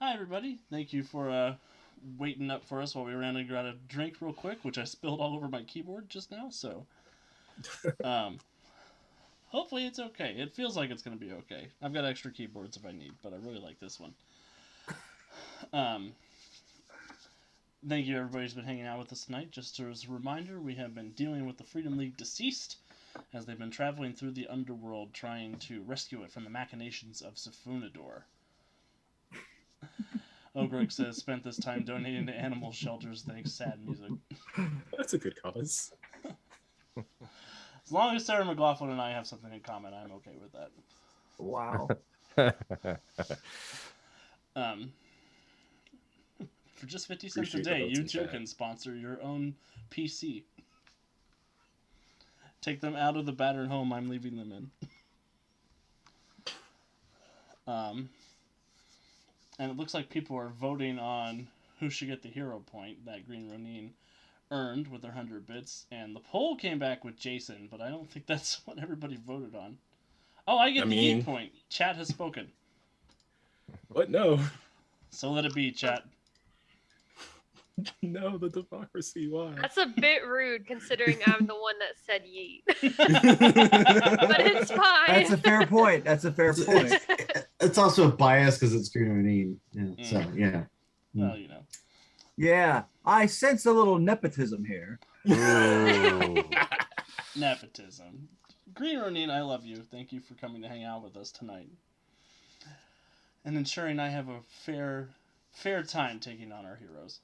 Hi, everybody. Thank you for waiting up for us while we ran and got a drink real quick, which I spilled all over my keyboard just now. So, um, hopefully it's okay. It feels like it's going to be okay. I've got extra keyboards if I need, but I really like this one. Um, Thank you, everybody who's been hanging out with us tonight. Just as a reminder, we have been dealing with the Freedom League deceased as they've been traveling through the underworld trying to rescue it from the machinations of Sifunador. Ogric says, spent this time donating to animal shelters, thanks sad music. That's a good cause. As long as Sarah McLaughlin and I have something in common, I'm okay with that. Wow. For just 50 cents a day, you too can sponsor your own PC. Take them out of the battered home I'm leaving them in. And it looks like people are voting on who should get the hero point that Green Ronin earned with their 100 bits. And the poll came back with Jason, but I don't think that's what everybody voted on. Oh, I get the E point. Chat has spoken. What? No. So let it be, chat. No, the democracy. Why? That's a bit rude considering I'm the one that said yeet. But it's fine. That's a fair point. It's also a bias because it's Green Ronin. Yeah. So, yeah. Well, you know. Yeah, I sense a little nepotism here. Nepotism. Green Ronin, I love you. Thank you for coming to hang out with us tonight. And ensuring I have a fair time taking on our heroes.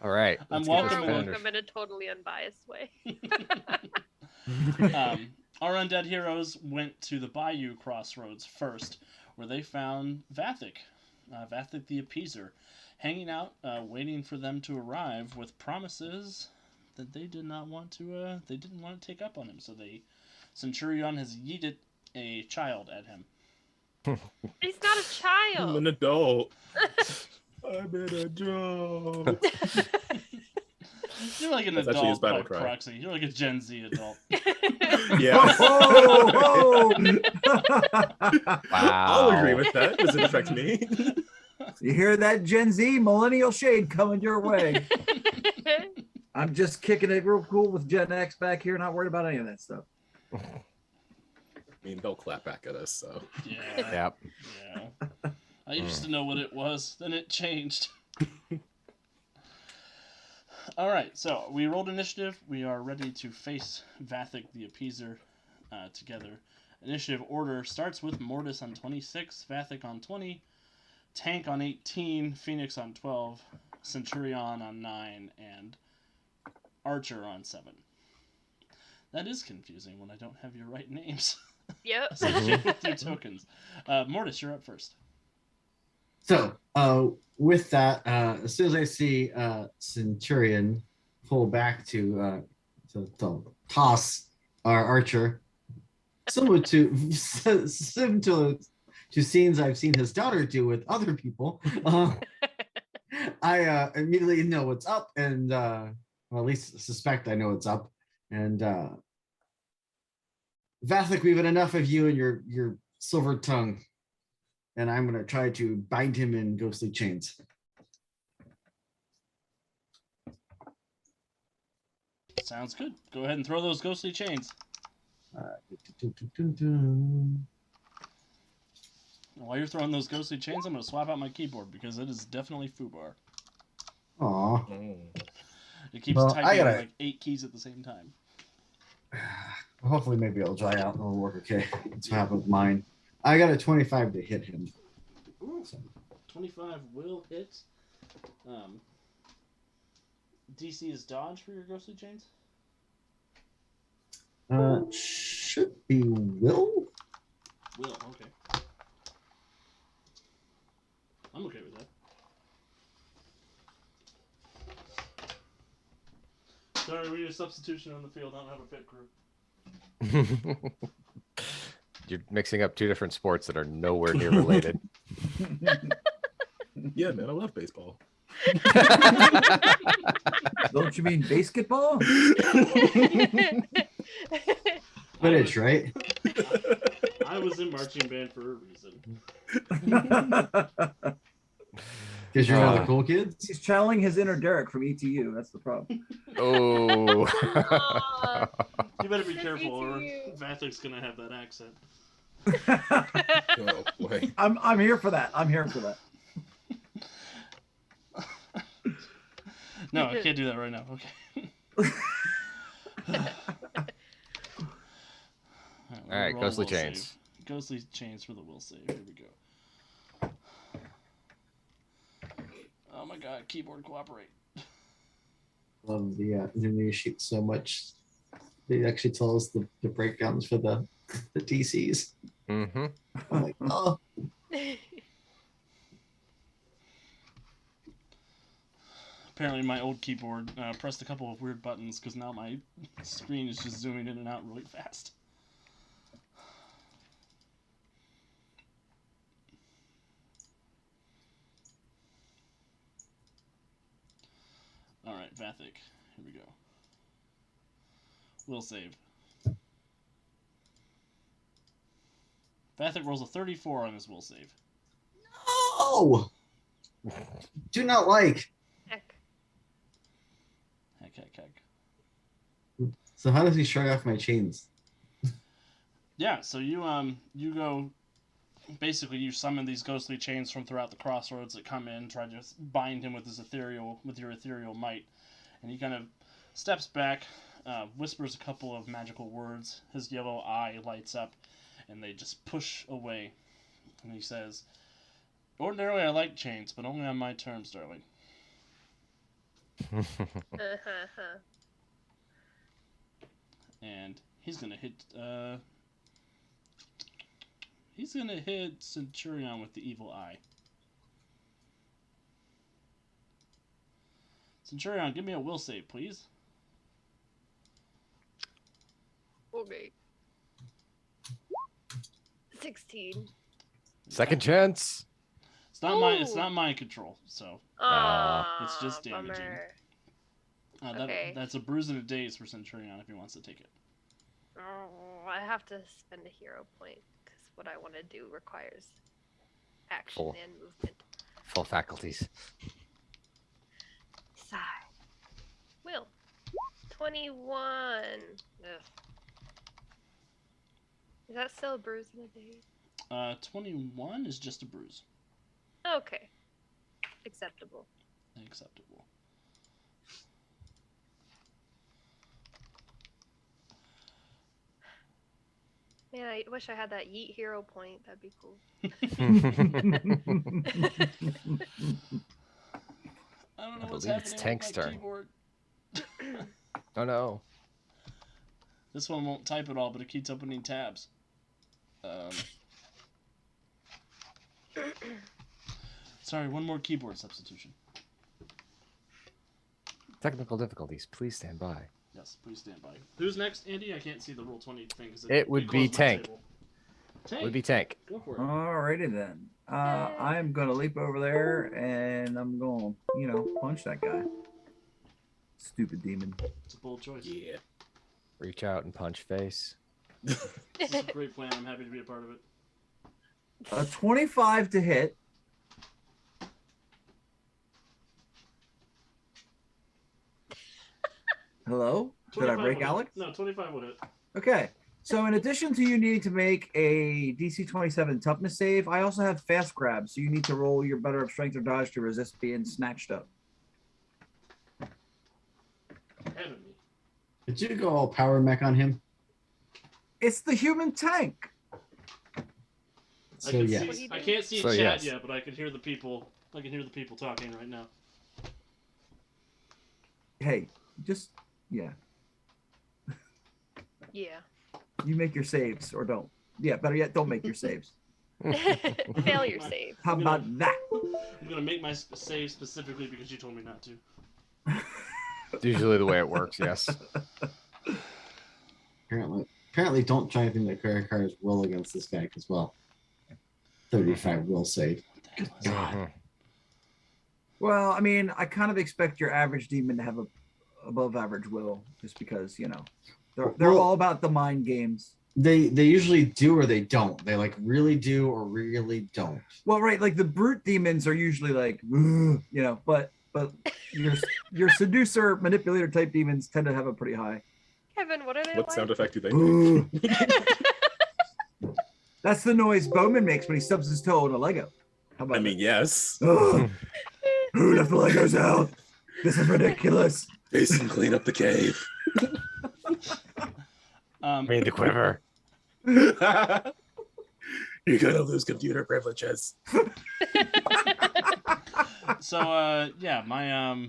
All right. I'm welcome in a totally unbiased way. Our undead heroes went to the Bayou Crossroads first, where they found Vathic the Appeaser, hanging out, waiting for them to arrive with promises that they didn't want to take up on him. So Centurion has yeeted a child at him. He's not a child. I'm an adult. I'm an adult. You're like an That's adult by proxy. You're like a Gen Z adult. Yeah. Wow. I'll agree with that. Does it affect me? You hear that, Gen Z? Millennial shade coming your way. I'm just kicking it real cool with Gen X back here, not worried about any of that stuff. I mean, they'll clap back at us, so. Yeah. Yep. Yeah. I used to know what it was, then it changed. All right, so we rolled initiative. We are ready to face Vathic the Appeaser together. Initiative order starts with Mortis on 26, Vathic on 20, Tank on 18, Phoenix on 12, Centurion on 9, and Archer on 7. That is confusing when I don't have your right names. Yep. Associated with your tokens. Mortis, you're up first. So, with that, as soon as I see Centurion pull back to toss our Archer, similar to scenes I've seen his daughter do with other people, I immediately know what's up, and well, at least suspect I know what's up, and Vathic, we've had enough of you and your silver tongue, and I'm going to try to bind him in ghostly chains. Sounds good. Go ahead and throw those ghostly chains. While you're throwing those ghostly chains, I'm going to swap out my keyboard because it is definitely foobar. Aw. It keeps typing like 8 keys at the same time. Hopefully, maybe it'll dry out and it'll work okay. That's what happened with mine. I got a 25 to hit him. Ooh, 25 will hit. DC is dodge for your ghostly chains? Should be will. Will, okay. I'm okay with that. Sorry, we need a substitution on the field. I don't have a pit crew. You're mixing up 2 different sports that are nowhere near related. Yeah, man, I love baseball. Don't you mean basketball? Quidditch, right? I was in marching band for a reason. Because you're one of the cool kids. He's channeling his inner Derek from ETU. That's the problem. Oh. Aw. You better be Says careful, or ETU. Vathek's gonna have that accent. Oh boy. I'm here for that. I'm here for that. No, I can't do that right now. Okay. All right, roll ghostly will chains. save. Ghostly chains for the will save. Here we go. Oh my god, keyboard cooperate. Love the new sheet so much. They actually tell us the breakdowns for the DCs. Mm-hmm. I'm like, oh, Apparently my old keyboard pressed a couple of weird buttons because now my screen is just zooming in and out really fast. Alright, Vathek. Here we go. Will save. Vathek rolls a 34 on his will save. oh, do not like. Heck. Heck. So how does he shrug off my chains? Yeah, so you go, basically you summon these ghostly chains from throughout the crossroads that come in, try to bind him with your ethereal might, and he kind of steps back, whispers a couple of magical words. His yellow eye lights up, and they just push away. And he says, "Ordinarily I like chains, but only on my terms, darling." And he's gonna hit. He's gonna hit Centurion with the evil eye. Centurion, give me a will save, please. Okay. 16. Second chance. It's not my. It's Ooh. not mind control. So it's just damaging. Bummer. Okay. That's a bruise and a daze for Centurion if he wants to take it. Oh, I have to spend a hero point because what I want to do requires action Cool. and movement. Full faculties. Sigh. Will. 21. Ugh. Is that still a bruise in a day? 21 is just a bruise. Okay. Acceptable. Acceptable. Man, I wish I had that yeet hero point. That'd be cool. I don't know I what's believe it's happening Tank's with my turn. keyboard. Oh no. This one won't type at all, but it keeps opening tabs. Sorry, one more keyboard substitution. Technical difficulties. Please stand by. Yes, please stand by. Who's next, Andy? I can't see the roll 20 thing. It would be closed my Tank. table. Tank. Would be Tank. Go for it. Alrighty then. I'm gonna leap over there and I'm gonna, punch that guy. Stupid demon. It's a bold choice. Yeah. Reach out and punch face. This is a great plan. I'm happy to be a part of it. A 25 to hit. Hello? Did I 25 break will hit. Alex? No, 25 will hit. Okay. So in addition to you needing to make a DC 27 toughness save, I also have fast grab. So you need to roll your better of strength or dodge to resist being snatched up. Ahead of me. Did you go all power mech on him? It's the human tank. So I yes. can't see So, chat yes. yet, but I can hear the people. I can hear the people talking right now. Hey, just, yeah. Yeah. You make your saves or don't. Yeah, better yet, don't make your saves. Failure save. How about that? I'm gonna make my save specifically because you told me not to. It's usually the way it works, yes. Apparently don't try anything that requires will against this guy as well. 35 will save. Good God. Mhm. Well, I mean, I kind of expect your average demon to have a above average will, just because they're Well- all about the mind games. They usually do or they don't. They like really do or really don't. Well, right, like the brute demons are usually like, "Ugh," you know, but your seducer manipulator type demons tend to have a pretty high. Kevin, what are they What like? sound effect do they make? "Ugh." That's the noise Bowman makes when he stubs his toe on a Lego. How about I mean, yes. that? Ugh. Who left the Legos out? This is ridiculous. Jason, clean up the cave. Made the quiver. You're gonna lose computer privileges. So yeah, my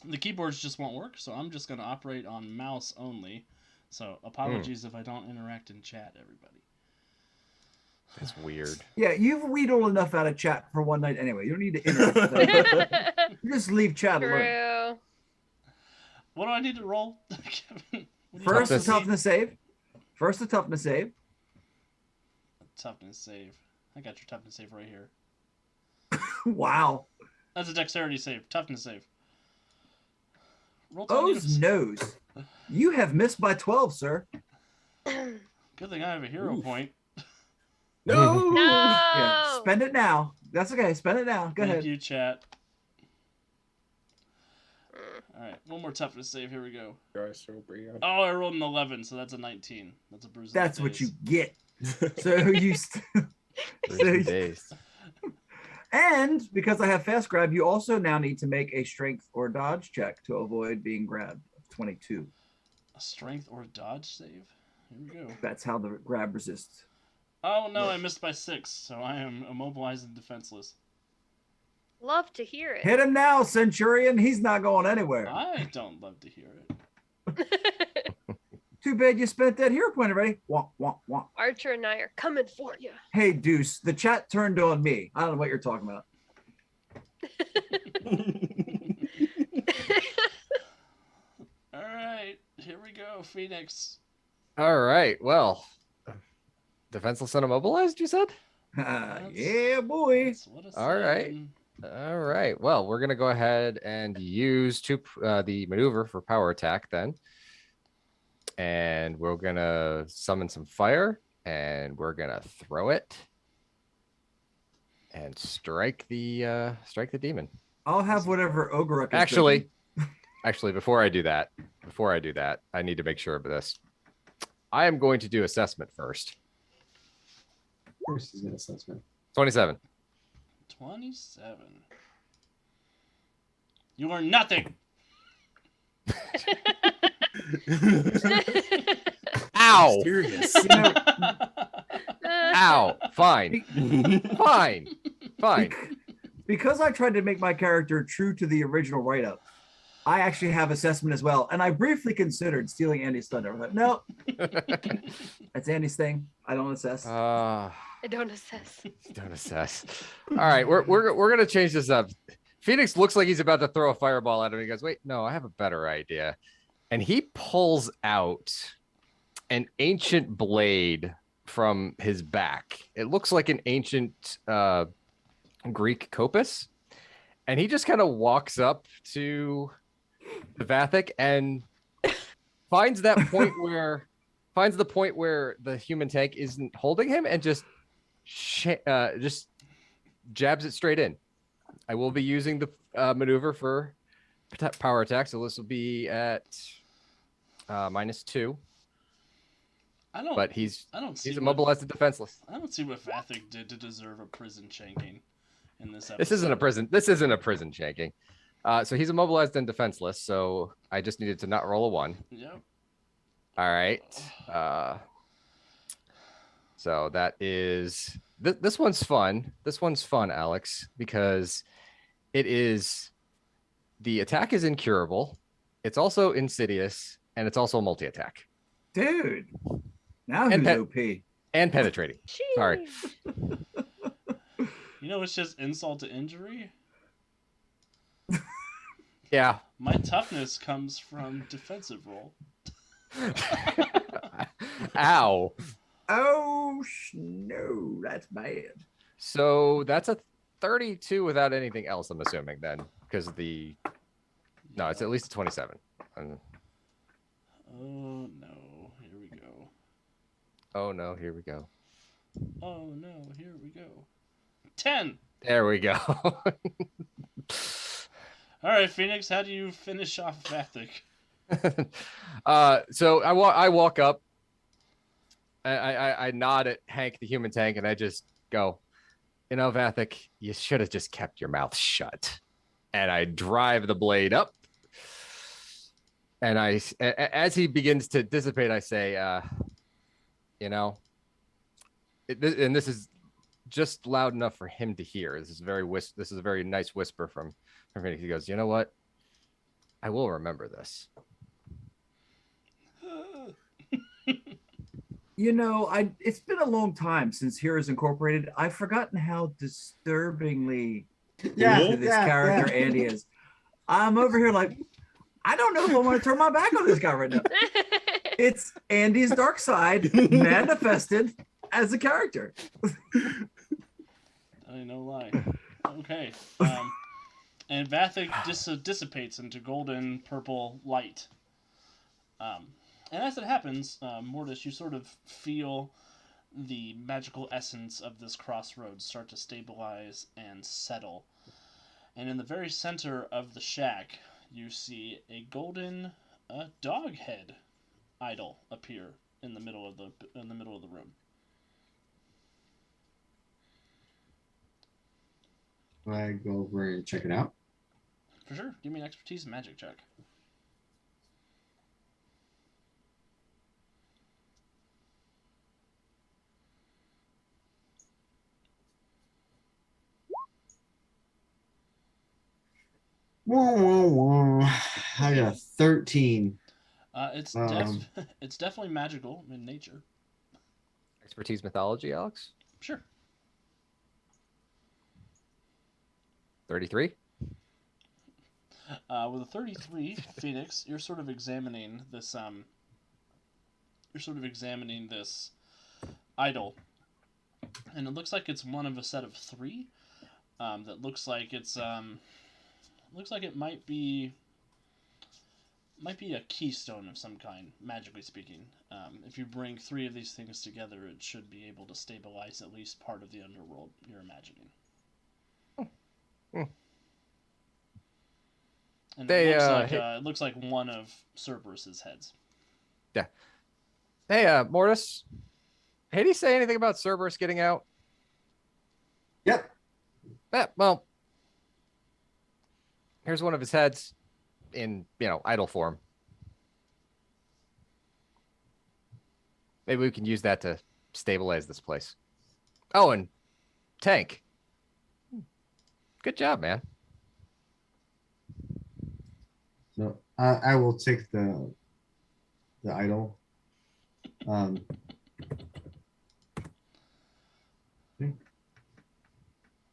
the keyboards just won't work, so I'm just gonna operate on mouse only. So apologies if I don't interact in chat, everybody. That's weird. Yeah, you've wheedled enough out of chat for one night anyway. You don't need to interact. You just leave chat alone. True. What do I need to roll, Kevin? What do you First, the Toughness. toughness save. First, the toughness save. Toughness save. I got your toughness save right here. Wow. That's a dexterity save. Toughness save. Roll O's nose. You have missed by 12, sir. Good thing I have a hero Oof. point. No. No. Yeah, spend it now. That's okay. Spend it now. Go Thank ahead. you, chat. All right, one more toughness save. Here we go. Oh, I rolled an 11, so that's a 19. That's a bruise. of the That's what face. you get. So you. Bruised days. And because I have fast grab, you also now need to make a strength or dodge check to avoid being grabbed. 22. A strength or dodge save. Here we go. That's how the grab resists. Oh no, I missed by 6, so I am immobilized and defenseless. Love to hear it. Hit him now, Centurion. He's not going anywhere. I don't love to hear it. Too bad you spent that hero point already. Wah, wah, wah. Archer and I are coming for you. Hey, Deuce, the chat turned on me. I don't know what you're talking about. All right, here we go, Phoenix. All right. Well, defenseless and immobilized, you said? Yeah, boy. That's what a All right. seven. All right. Well, we're going to go ahead and use the maneuver for power attack then. And we're going to summon some fire and we're going to throw it and strike the demon. I'll have whatever Ogre. Actually, before I do that, I need to make sure of this. I am going to do assessment first. First is an assessment. 27. 27. You are nothing. Ow! Serious. You know, Ow! Fine. Fine. Fine. because I tried to make my character true to the original write-up, I actually have assessment as well. And I briefly considered stealing Andy's thunder. I thought, no, that's Andy's thing. I don't assess. I don't assess. Don't assess. All right, we're gonna change this up. Phoenix looks like he's about to throw a fireball at him. He goes, "Wait, no, I have a better idea," and he pulls out an ancient blade from his back. It looks like an ancient Greek kopis, and he just kind of walks up to the Vathic and finds the point where the human tank isn't holding him and just jabs it straight in. I will be using the maneuver for power attack, so this will be at -2. But he's immobilized and defenseless. I don't see what Vathic did to deserve a prison shanking in this episode. This isn't a prison. This isn't a prison shanking. So he's immobilized and defenseless. So I just needed to not roll a 1. Yep. All right. So that is this one's fun. This one's fun, Alex, because the attack is incurable. It's also insidious, and it's also multi-attack Dude, now And who's pet- OP? and penetrating. Sorry. Jeez. You know, it's just insult to injury. Yeah. My toughness comes from defensive roll. Ow. Oh, no, that's bad. So that's a 32 without anything else, I'm assuming, then, because no, it's at least a 27. Oh no! Here we go. Oh no, here we go. Oh no, here we go. 10. There we go. All right, Phoenix, how do you finish off Vathic? So I walk up. I nod at Hank, the human tank, and I just go, Vathic, you should have just kept your mouth shut. And I drive the blade up. And as he begins to dissipate, I say, and this is just loud enough for him to hear. This is a very nice whisper from Phoenix. He goes, you know what? I will remember this. It's been a long time since Heroes Incorporated. I've forgotten how disturbingly into this character Andy is. I'm over here like, I don't know if I want to turn my back on this guy right now. It's Andy's dark side manifested as a character. I no lie. Okay. And Vathic dissipates into golden purple light. And as it happens, Mortis, you sort of feel the magical essence of this crossroads start to stabilize and settle. And in the very center of the shack, you see a golden dog head idol appear in the middle of the room. I go over and check it out. For sure. Give me an expertise magic check. I got a 13. It's it's definitely magical in nature. Expertise mythology, Alex? Sure. 33. With a 33, Phoenix, you're sort of examining this. You're sort of examining this idol, and it looks like it's one of a set of 3. That looks like it's looks like it might be a keystone of some kind, magically speaking. If you bring 3 of these things together, it should be able to stabilize at least part of the underworld you're imagining. And it looks like one of Cerberus's heads. Yeah. Hey, Mortis. Did he say anything about Cerberus getting out? Yep. Well, here's one of his heads in, idol form. Maybe we can use that to stabilize this place. Oh, and Tank. Good job, man. So I will take the idol.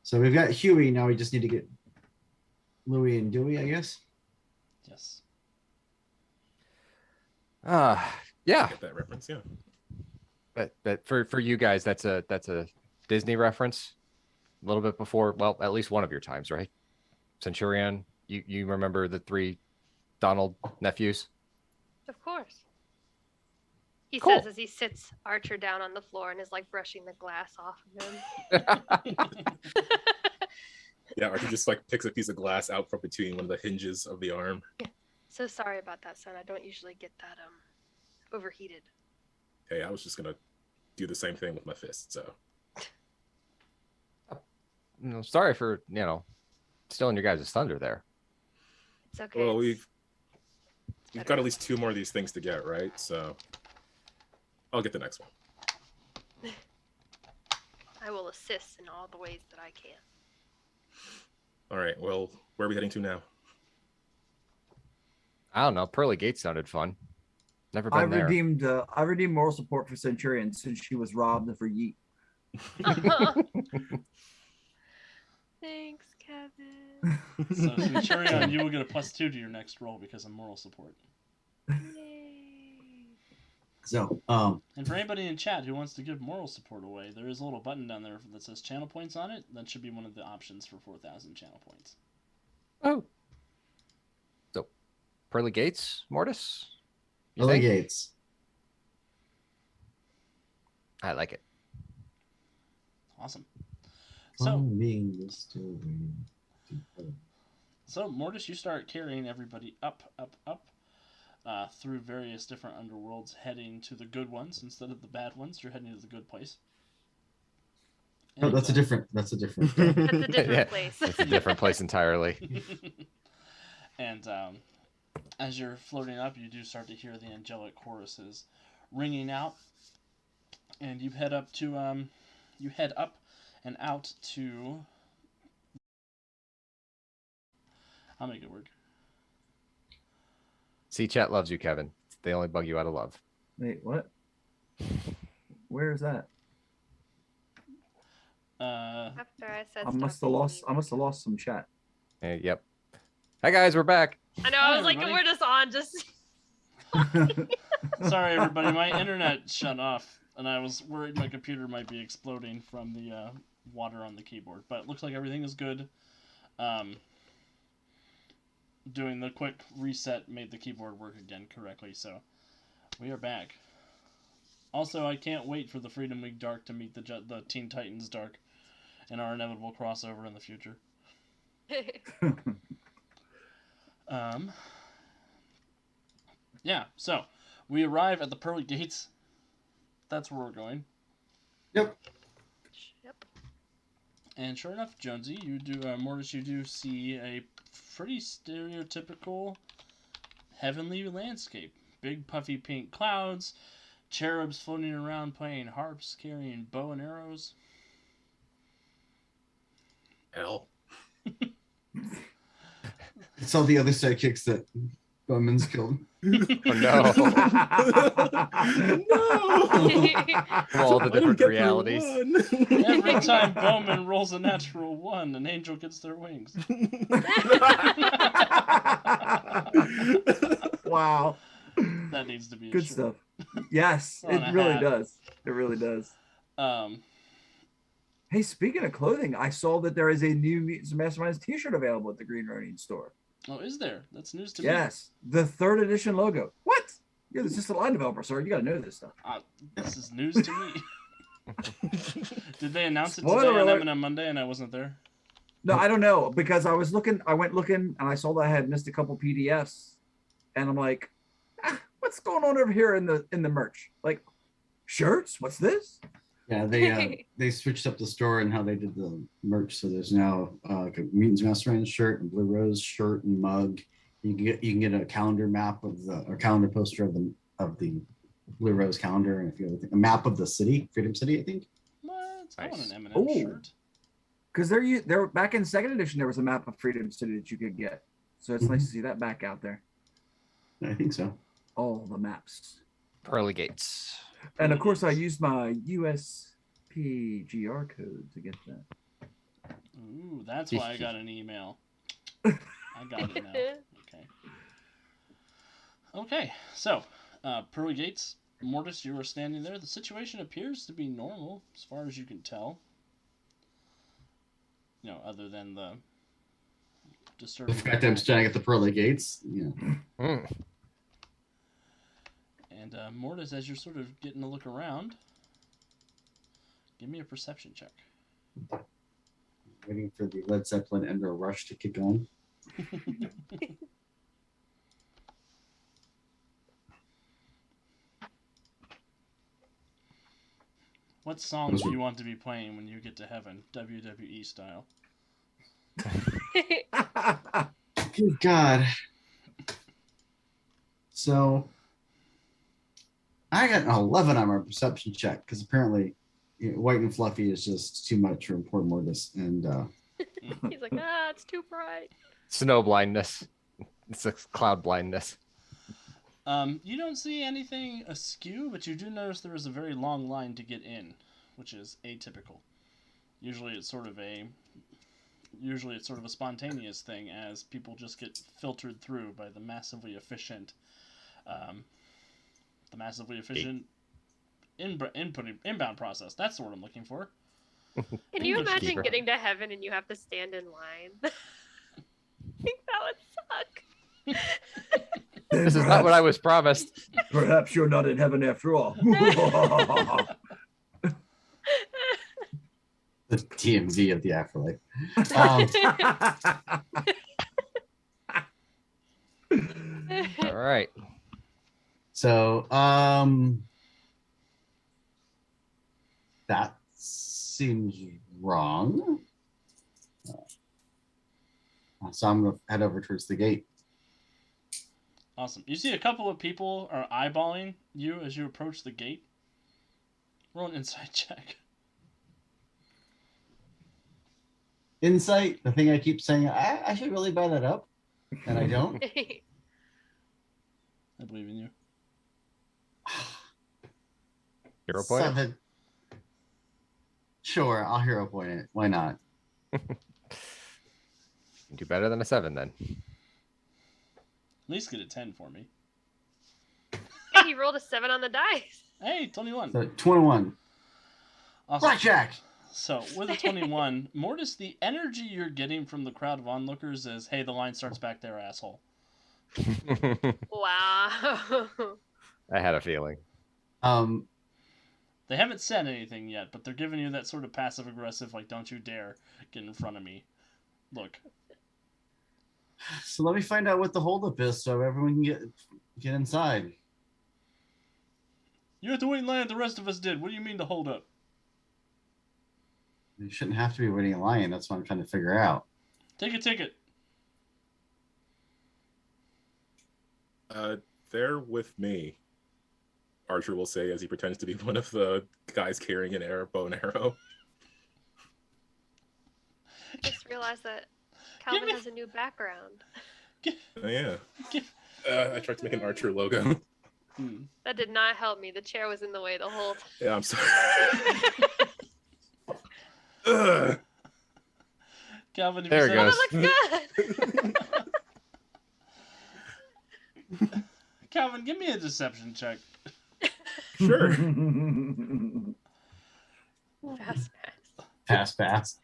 So we've got Huey. Now we just need to get Louie and Dewey, I guess. Yes. Yeah. Get that reference, yeah. But for you guys, that's a Disney reference. A little bit before, well, at least one of your times, right? Centurion. You remember the 3 Donald nephews? Of course. He Cool. says as he sits Archer down on the floor and is like brushing the glass off of him. Yeah, Archie just like picks a piece of glass out from between one of the hinges of the arm. So sorry about that, son. I don't usually get that overheated. Hey, I was just gonna do the same thing with my fist, so. Sorry for, stealing your guys' thunder there. It's okay. Well, we've got at least 2 more of these things to get, right? So I'll get the next one. I will assist in all the ways that I can. All right, well, where are we heading to now? I don't know. Pearly Gates sounded fun. Never been there. I redeemed moral support for Centurion since she was robbed of her yeet. Thanks, Kevin. So Centurion, you will get a +2 to your next roll because of moral support. Yay. So, And for anybody in chat who wants to give moral support away, there is a little button down there that says channel points on it. That should be one of the options for 4,000 channel points. Oh. So, Pearly Gates, Mortis? Pearly Gates. I like it. Awesome. So, So, the story. Mortis, you start carrying everybody up, through various different underworlds, heading to the good ones instead of the bad ones. You're heading to the good place. Oh, And, that's a different. That's a different place. It's a different place entirely. And as you're floating up, you do start to hear the angelic choruses ringing out, and you head up and out to. I'll make it work. See, chat loves you, Kevin. They only bug you out of love. Wait, what? Where is that? After I said I must have lost some chat. Yep. Hi guys, we're back. I know, Hi, I was like, everybody. we're just on, just... Sorry, everybody. My internet shut off, and I was worried my computer might be exploding from the water on the keyboard. But it looks like everything is good. Doing the quick reset made the keyboard work again correctly, so we are back. Also, I can't wait for the Freedom Week Dark to meet the Teen Titans Dark in our inevitable crossover in the future. Yeah, so we arrive at the Pearly Gates. That's where we're going. Yep. Yep. And sure enough, Jonesy, you do Mortis, you do see a pretty stereotypical heavenly landscape. Big puffy pink clouds, cherubs floating around playing harps, carrying bow and arrows. Hell. It's all the other sidekicks that Bowman's killed. Oh no. No. All the Let him different get through realities. one. Every time Bowman rolls a natural 1, an angel gets their wings. Wow. That needs to be a Good shirt. stuff. Yes, On it a really hat. does. It really does. Um, Hey, speaking of clothing, I saw that there is a new Mutants and Masterminds t-shirt available at the Green Ronin store. oh, is there? That's news to me. Yes, the 3rd edition logo. What? You're the system line developer, sir. You got to know this stuff. This is news to me. Did they announce it Spoiler today on alert. M&M Monday and I wasn't there? No, I don't know, because I went looking, and I saw that I had missed a couple PDFs, and I'm like, what's going on over here in the merch? Like, shirts? What's this? Yeah, they switched up the store and how they did the merch. So there's now like a Mutants Masterminds shirt and Blue Rose shirt and mug. You can get a calendar map of or calendar poster of the Blue Rose calendar, and a map of the city, Freedom City, I think. What? I want Nice. an M&M Oh. shirt. Because there back in 2nd edition, there was a map of Freedom City that you could get. So it's nice to see that back out there. I think so. All the maps. Pearly Gates. And of course, I used my USPGR code to get that. Ooh, that's why I got an email. I got it now. Okay. Okay, so, Pearly Gates, Mortis, you are standing there. The situation appears to be normal, as far as you can tell. You know, other than the The disturbing... fact that I'm standing at the Pearly Gates. Yeah. Mm. And Mortis, as you're sort of getting a look around, give me a perception check. Waiting for the Led Zeppelin Ender Rush to kick on. What songs do you want to be playing when you get to heaven, WWE style? Good God. So I got an 11 on my perception check because apparently white and fluffy is just too much for poor Mortis. And He's like, it's too bright. Snow blindness. It's a cloud blindness. You don't see anything askew, but you do notice there is a very long line to get in, which is atypical. Usually it's sort of a spontaneous thing, as people just get filtered through by the massively efficient inbound process. That's the word I'm looking for. Can you English imagine teacher. getting to heaven and you have to stand in line? I think that would suck. This is not what I was promised. Perhaps you're not in heaven after all. The TMV of the afterlife. Um, All right. so that seems wrong. So I'm gonna head over towards the gate. Awesome. You see a couple of people are eyeballing you as you approach the gate. Roll an insight check. Insight, the thing I keep saying, I should really buy that up, and I don't. I believe in you. Hero point. 7. Sure, I'll hero point it. Why not? Do better than a 7 then. At least get a 10 for me. Hey, he rolled a 7 on the dice. Hey, 21. So 21. Awesome. Blackjack. So, with a 21, Mortis, the energy you're getting from the crowd of onlookers is, hey, the line starts back there, asshole. Wow. I had a feeling. They haven't said anything yet, but they're giving you that sort of passive-aggressive, like, don't you dare get in front of me. Look. So let me find out what the holdup is so everyone can get inside. You had to wait in line like the rest of us did. What do you mean to hold up? You shouldn't have to be waiting in line. That's what I'm trying to figure out. Take a ticket. They're with me, Archer will say as he pretends to be one of the guys carrying an bow and arrow. I just realized that Calvin has a new background. Oh, yeah. I tried to make an Archer logo. That did not help me. The chair was in the way the whole time. Yeah, I'm sorry. Ugh. Calvin, if There you it said- goes. Looks good. Calvin, give me a deception check. Sure. Pass.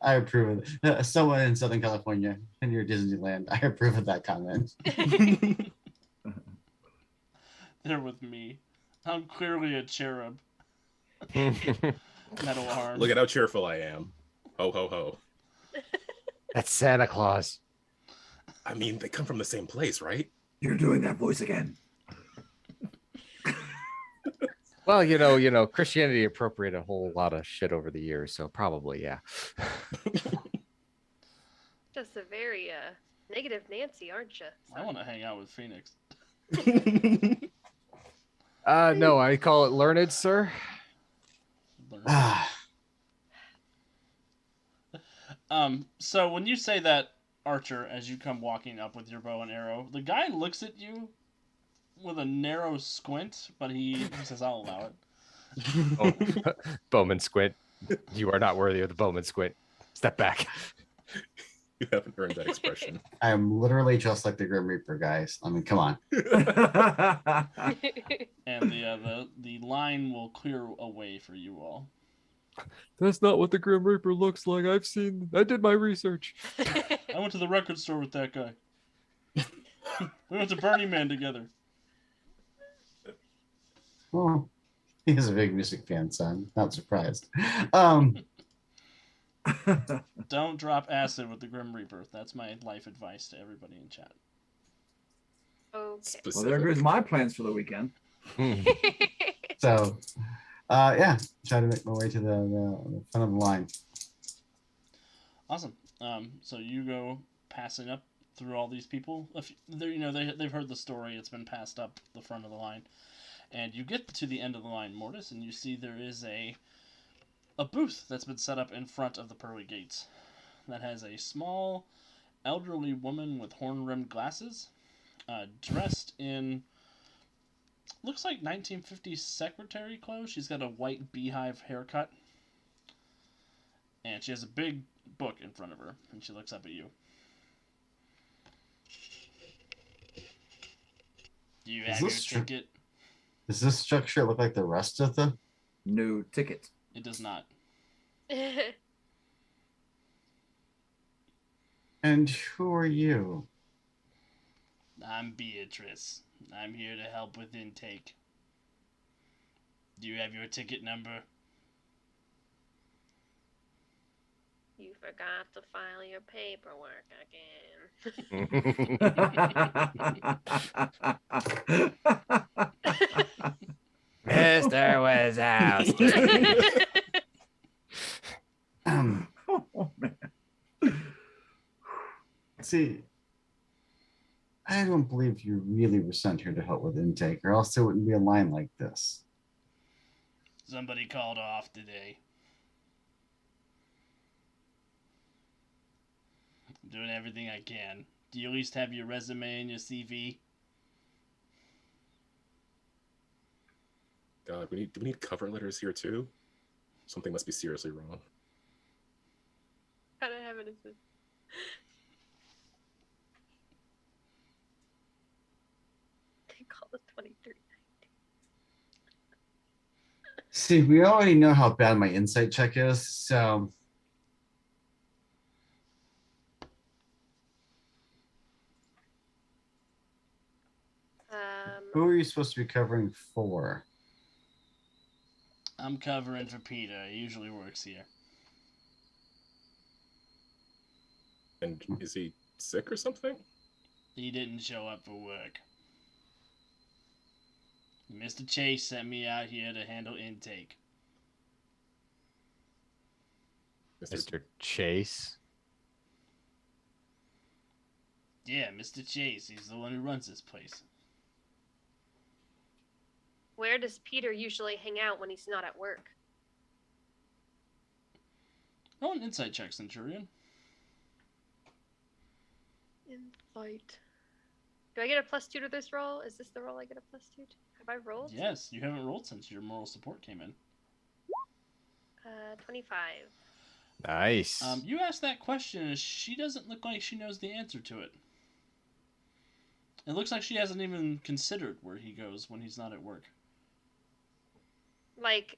I approve of it. Someone in Southern California, in your Disneyland, I approve of that comment. They're with me. I'm clearly a cherub. Metal arm. Look at how cheerful I am. Ho, ho, ho. That's Santa Claus. I mean, they come from the same place, right? You're doing that voice again. Well, Christianity appropriated a whole lot of shit over the years, so probably, yeah. Just a very negative Nancy, aren't you? I want to hang out with Phoenix. No, I call it learned, sir. So when you say that, Archer, as you come walking up with your bow and arrow, the guy looks at you with a narrow squint, but he says, I'll allow it. Oh, Bowman squint. You are not worthy of the Bowman squint. Step back. You haven't earned that expression. I am literally just like the Grim Reaper, guys. I mean, come on. And the line will clear a way for you all. That's not what the Grim Reaper looks like. I did my research. I went to the record store with that guy. We went to Burning Man together. Oh, he's a big music fan, so I'm not surprised. Don't drop acid with the Grim Reaper. That's my life advice to everybody in chat. Okay. Well, there goes my plans for the weekend. So, yeah, try to make my way to the front of the line. Awesome. So you go passing up through all these people. They've heard the story. It's been passed up the front of the line. And you get to the end of the line, Mortis, and you see there is a booth that's been set up in front of the pearly gates that has a small, elderly woman with horn-rimmed glasses, dressed in, looks like 1950s secretary clothes. She's got a white beehive haircut, and she has a big book in front of her, and she looks up at you. Do you have your ticket? Does this structure look like the rest of the? No ticket. It does not. And who are you? I'm Beatrice. I'm here to help with intake. Do you have your ticket number? You forgot to file your paperwork again. Mr. Wazowski. Oh, man. See, I don't believe you really were sent here to help with intake, or else there wouldn't be a line like this. Somebody called off today. I'm doing everything I can. Do you at least have your resume and your CV? God, do we need cover letters here too? Something must be seriously wrong. Kind of having a. They call it 23. See, we already know how bad my insight check is, so who are you supposed to be covering for? I'm covering for Peter. He usually works here. And is he sick or something? He didn't show up for work. Mr. Chase sent me out here to handle intake. Mr. Chase. Yeah, Mr. Chase. He's the one who runs this place. Where does Peter usually hang out when he's not at work? Oh, an insight check, Centurion. Insight. Do I get a +2 to this roll? Is this the roll I get a +2 to? Have I rolled? Yes, you haven't rolled since your moral support came in. 25. Nice. You asked that question, and she doesn't look like she knows the answer to it. It looks like she hasn't even considered where he goes when he's not at work. Like,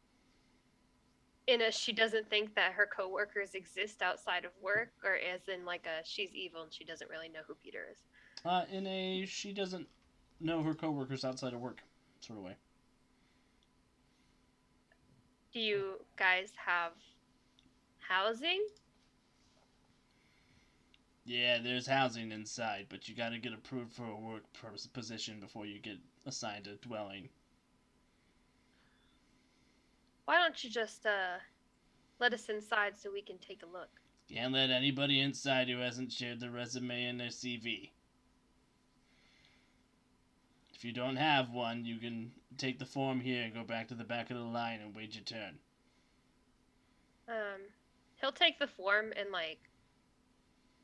she doesn't think that her coworkers exist outside of work, or as in like she's evil and she doesn't really know who Peter is. She doesn't know her coworkers outside of work sort of way. Do you guys have housing? Yeah, there's housing inside, but you gotta get approved for a work position before you get assigned a dwelling. Why don't you just let us inside so we can take a look? Can't let anybody inside who hasn't shared their resume and their CV. If you don't have one, you can take the form here and go back to the back of the line and wait your turn. He'll take the form and like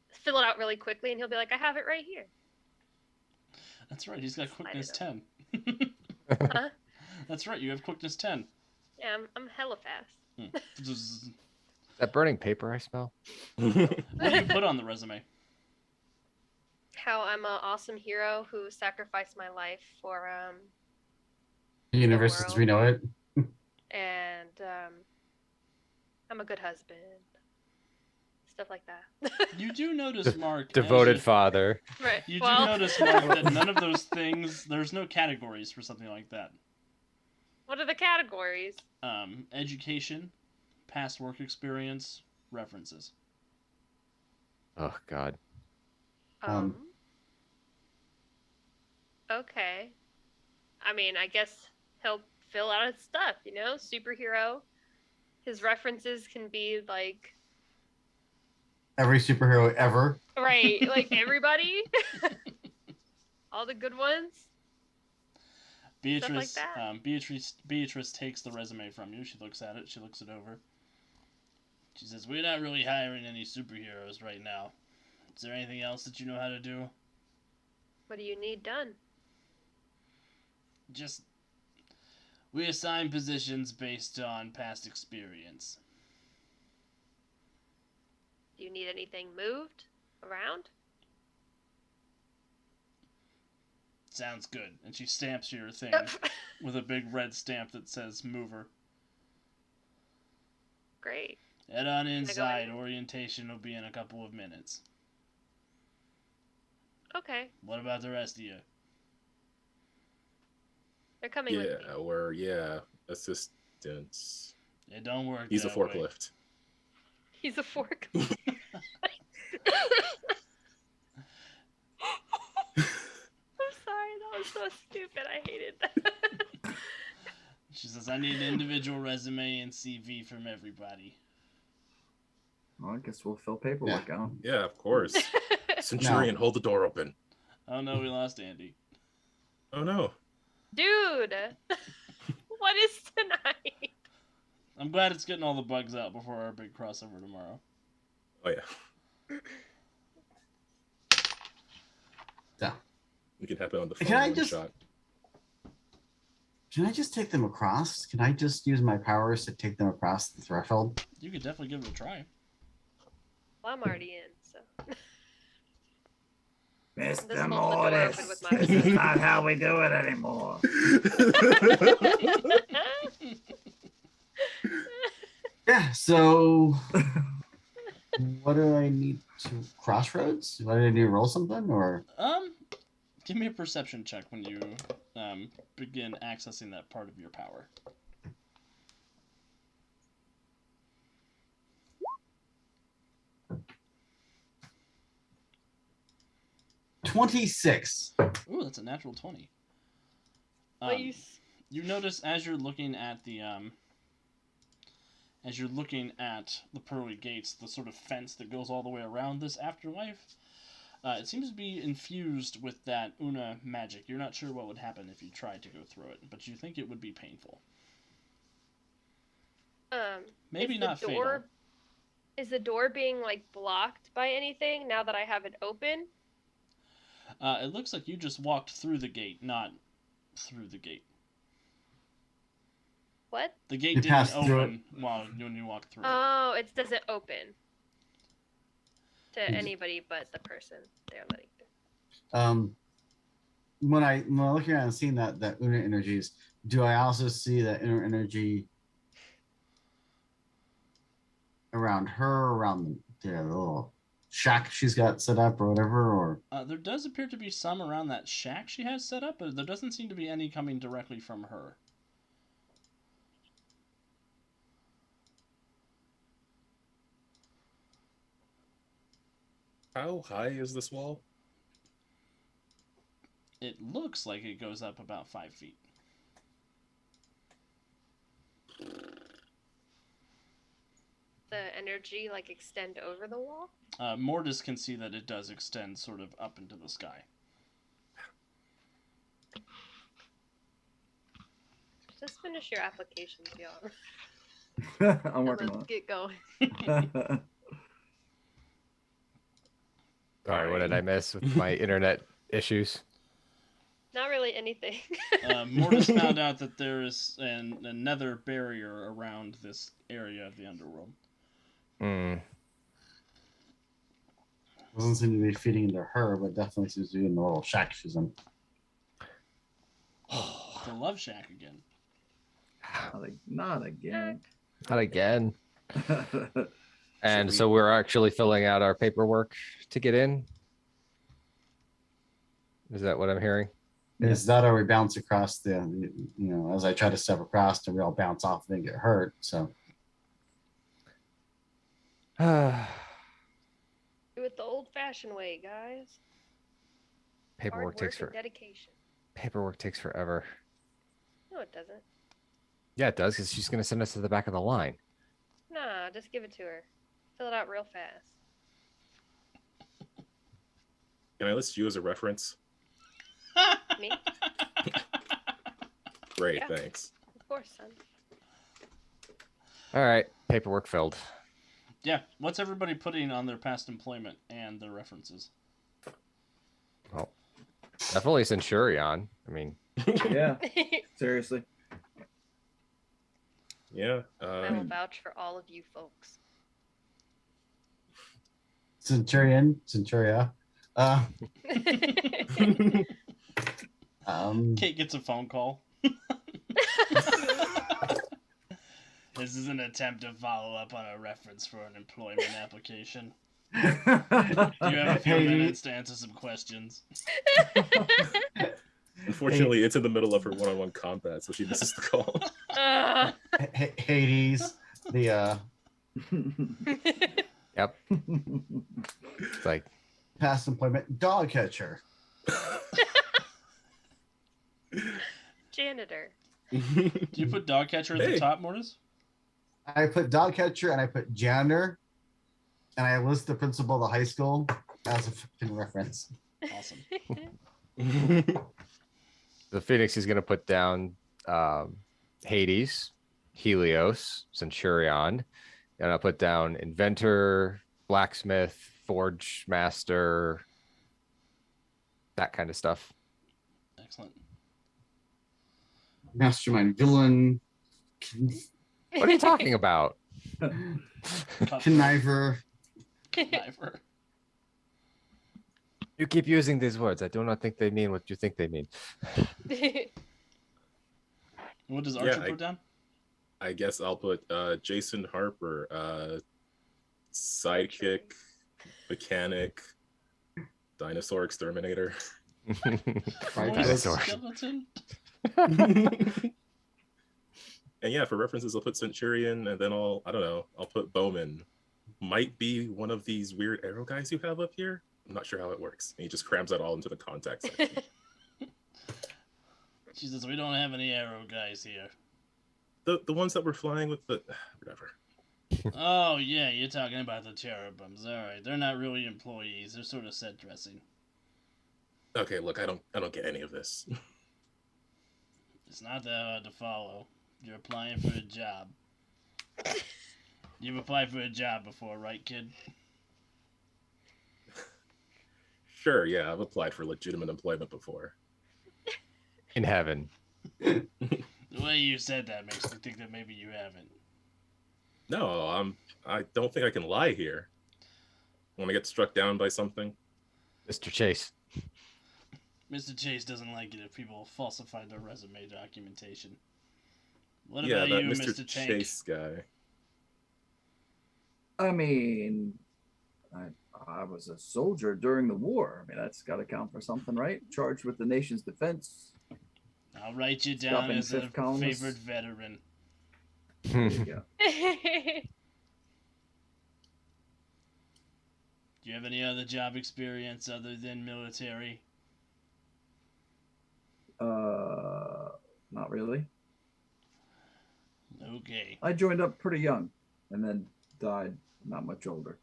fill it out really quickly, and he'll be like, "I have it right here." That's right, he's got quickness 10. Huh? That's right, you have quickness 10. Yeah, I'm hella fast. That burning paper I smell? What do you put on the resume? How I'm an awesome hero who sacrificed my life for The universe as we know it. and I'm a good husband. Stuff like that. You do notice, Mark. Devoted father. Right. You do notice, Mark, that none of those things, there's no categories for something like that. What are the categories? Education, past work experience, references. Oh, God. Okay. I mean, I guess he'll fill out his stuff, superhero. His references can be like Every superhero ever. right, like everybody. All the good ones. Beatrice, Stuff like that. Beatrice takes the resume from you. She looks at it. She looks it over. She says, "We're not really hiring any superheroes right now. Is there anything else that you know how to do?" What do you need done? We assign positions based on past experience. Do you need anything moved around? Sounds good. And she stamps your thing with a big red stamp that says mover. Great. Head on inside. Orientation will be in a couple of minutes. Okay. What about the rest of you? They're coming with me. Let's just distance. It don't work. He's a that way. forklift. He's a fork. I'm sorry, that was so stupid. I hated that. She says, I need an individual resume and CV from everybody. Well, I guess we'll fill paperwork out. Yeah, of course. Centurion, hold the door open. Oh no, we lost Andy. Oh no. Dude, what is tonight? I'm glad it's getting all the bugs out before our big crossover tomorrow. Oh yeah. Yeah. We can happen on the phone Can I one just- shot. Can I just take them across? Can I just use my powers to take them across the threshold? You could definitely give it a try. Well, I'm already in, so. Just Mr. hold the door Mortis, open with my this is not how we do it anymore. Yeah, so what do I need to crossroads? Do I need to roll something or Give me a perception check when you begin accessing that part of your power. $26? Ooh, that's a natural 20. Please. You notice as you're looking at the pearly gates, the sort of fence that goes all the way around this afterlife, it seems to be infused with that Una magic. You're not sure what would happen if you tried to go through it, but you think it would be painful. Maybe Is the not fatal. door, is the door being like blocked by anything now that I have it open? It looks like you just walked through the gate, not through the gate. What? The gate You didn't passed through open when you walked through it. Oh, it doesn't open to You just- anybody but the person they're letting through. When I look around and seeing that Una energies, do I also see that inner energy around her, around the little shack she's got set up or whatever, or There does appear to be some around that shack she has set up, but there doesn't seem to be any coming directly from her. How high is this wall? It looks like it goes up about 5 feet. The energy like extend over the wall? Mortis can see that it does extend sort of up into the sky. Just finish your applications, y'all. I'm And working let's on get going. it. Sorry, what did I miss with my internet issues? Not really anything. Mortis found out that there is a nether barrier around this area of the underworld. Hmm. doesn't seem to be feeding into her, but definitely seems to be in the little shack she's in. The Love Shack again. Not again. Not again. And Should so we're actually filling out our paperwork to get in. Is that what I'm hearing? Is that or we bounce across as I try to step across and we all bounce off and get hurt. So Do it the old-fashioned way, guys. Paperwork Hard takes work and dedication. paperwork takes forever. No, it doesn't. Yeah, it does, because she's gonna send us to the back of the line. Nah, just give it to her. Fill it out real fast. Can I list you as a reference? Me? Great, Yeah. thanks. Of course, son. All right, paperwork filled. Yeah, what's everybody putting on their past employment and their references? Definitely Centurion. I mean, Yeah, seriously. Yeah. I will vouch for all of you folks. Centuria. Kate gets a phone call. This is an attempt to follow up on a reference for an employment application. Do you have a few Hey, minutes to answer some questions? Unfortunately, it's in the middle of her one-on-one combat, so she misses the call. Hades, the Yep. It's like past employment dog catcher. Janitor. Do you put dog catcher at the Hey. top, Mortis? I put dog catcher and I put janitor, and I list the principal of the high school as a fucking reference. Awesome. the Phoenix is going to put down Hades, Helios, Centurion, and I'll put down inventor, blacksmith, forge master, that kind of stuff. Excellent. Mastermind villain, What are you talking about? conniver. Conniver. You keep using these words. I do not think they mean what you think they mean. What does Archer Yeah, put down? I guess I'll put Jason Harper, sidekick, mechanic, dinosaur exterminator. Right, Dinosaur. Skeleton? And yeah, for references, I'll put Centurion, and then I'll put Bowman. Might be one of these weird arrow guys you have up here. I'm not sure how it works. And he just crams that all into the contact section. She says, we don't have any arrow guys here. The ones that were flying with the whatever. Oh, yeah, you're talking about the cherubims. All right, they're not really employees. They're sort of set dressing. Okay, look, I don't get any of this. It's not that hard to follow. You're applying for a job. You've applied for a job before, right, kid? Sure, yeah, I've applied for legitimate employment before. In heaven. The way you said that makes me think that maybe you haven't. No, I don't think I can lie here. When I get struck down by something. Mr. Chase. Mr. Chase doesn't like it if people falsify their resume documentation. What Yeah, about that you, Mr. Mr. Tank? Chase guy. I mean, I was a soldier during the war. I mean, that's got to count for something, right? Charged with the nation's defense. I'll write you down Stopping as a fifth columnist. favorite veteran. There you go. Do you have any other job experience other than military? Not really. Okay. I joined up pretty young, and then died not much older.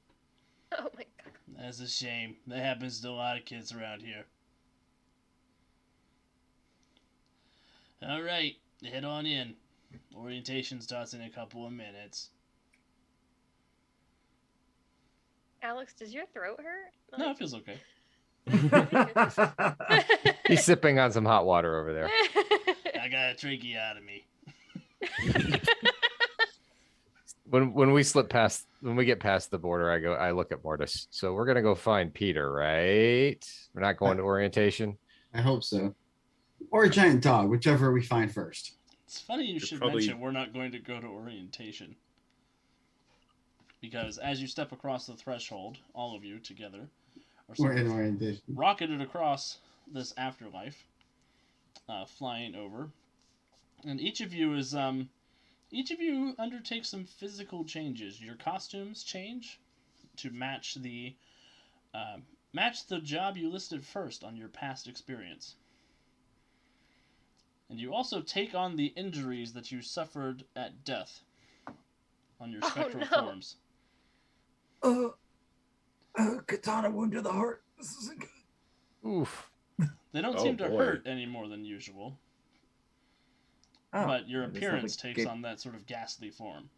Oh my god. That's a shame. That happens to a lot of kids around here. All right, head on in. Orientation starts in a couple of minutes. Alex, does your throat hurt? No, it feels okay. He's sipping on some hot water over there. I got a tracheotomy. When we get past the border, I look at Mortis. So we're gonna go find Peter, right? We're not going to orientation. I hope so. Or a giant dog, whichever we find first. It's funny you should probably- mention we're not going to go to orientation. Because as you step across the threshold, all of you together are We're sort in of orientation. rocketed across this afterlife, flying over. And each of you undertakes some physical changes. Your costumes change to match the job you listed first on your past experience. And you also take on the injuries that you suffered at death on your spectral no. forms. Katana wound to the heart. This isn't good. Oof. They don't Oh, seem to boy. hurt any more than usual, Oh, but your it's not appearance like takes ga- on that sort of ghastly form.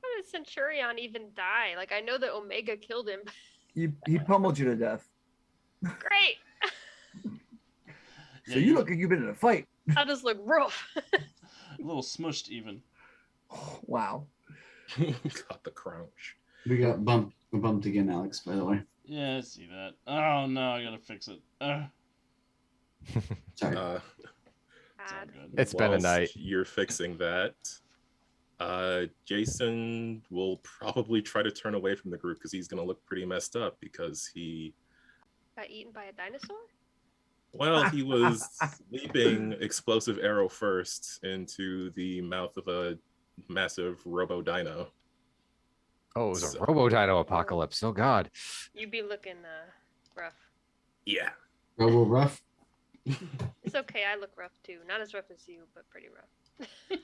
How did Centurion even die? Like, I know that Omega killed him. He pummeled you to death. Great. So you look like you've been in a fight. I just look rough. a little smushed even. Wow. Got the crunch. We got bumped again, Alex, by the way. Yeah, I see that. Oh no, I gotta fix it. Sorry. It's all Bad. good. It's been a Whilst night. You're fixing that. Jason will probably try to turn away from the group because he's going to look pretty messed up because he Got eaten by a dinosaur? was leaping explosive arrow first into the mouth of a massive Robo Dino. Oh, it was a So- Robo Dino apocalypse. Oh God. You'd be looking rough. Yeah. Robo Rough. It's okay. I look rough too. Not as rough as you, but pretty rough.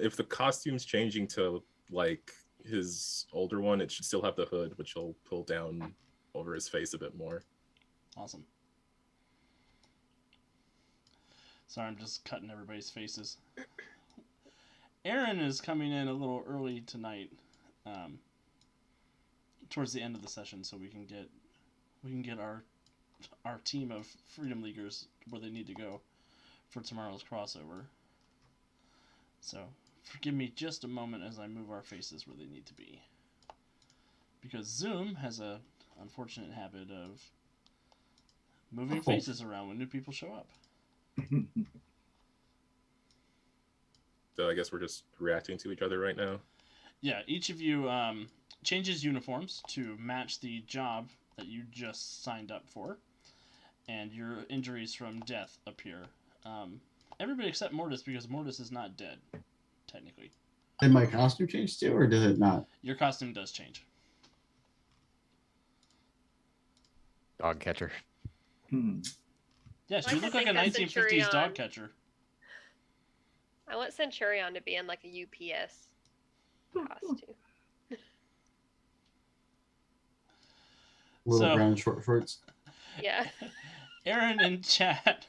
If the costume's changing to like his older one, it should still have the hood, which he'll pull down over his face a bit more. Awesome. Sorry, I'm just cutting everybody's faces. Aaron is coming in a little early tonight, towards the end of the session, so we can get our team of Freedom Leaguers where they need to go for tomorrow's crossover. So forgive me just a moment as I move our faces where they need to be, because Zoom has a unfortunate habit of moving faces around when new people show up. So I guess we're just reacting to each other right now. Yeah, each of you changes uniforms to match the job that you just signed up for, and your injuries from death appear. Everybody except Mortis, because Mortis is not dead, technically. Did my costume change too, or did it not? Your costume does change. Dog catcher. Yes, I you like look to like a think that 1950s Centurion- dog catcher. I want Centurion to be in like a UPS costume. Little So- brown short shorts. Yeah. Aaron in chat.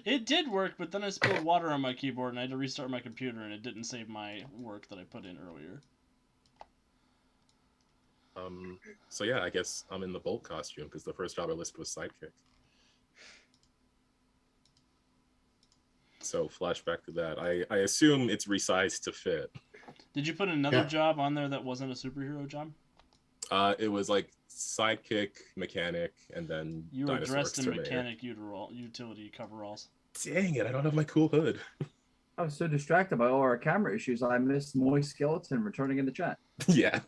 It did work, but then I spilled water on my keyboard and I had to restart my computer, and it didn't save my work that I put in earlier. So yeah, I guess I'm in the Bolt costume because the first job I listed was Sidekick. So flashback to that. I assume it's resized to fit. Did you put another Yeah. job on there that wasn't a superhero job? It was like Sidekick, Mechanic, and then You were Dinosaur dressed in Exterminator. mechanic utility coveralls. Dang it, I don't have my cool hood. I was so distracted by all our camera issues, I missed Moist Skeleton returning in the chat. Yeah.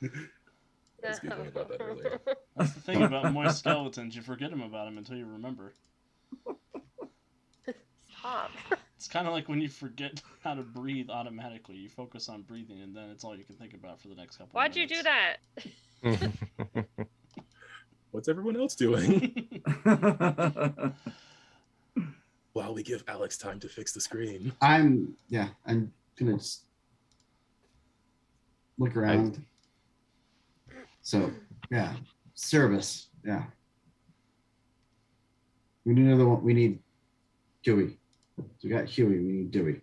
I was giggling about that earlier. That's the thing about moist skeletons. You forget about them until you remember. Stop. It's kind of like when you forget how to breathe automatically. You focus on breathing, and then it's all you can think about for the next couple Why'd of you do minutes. that? What's everyone else doing? While we give Alex time to fix the screen. I'm gonna just look around. So yeah, service. Yeah. We need another one. We need Dewey. So we got Huey. We need Dewey.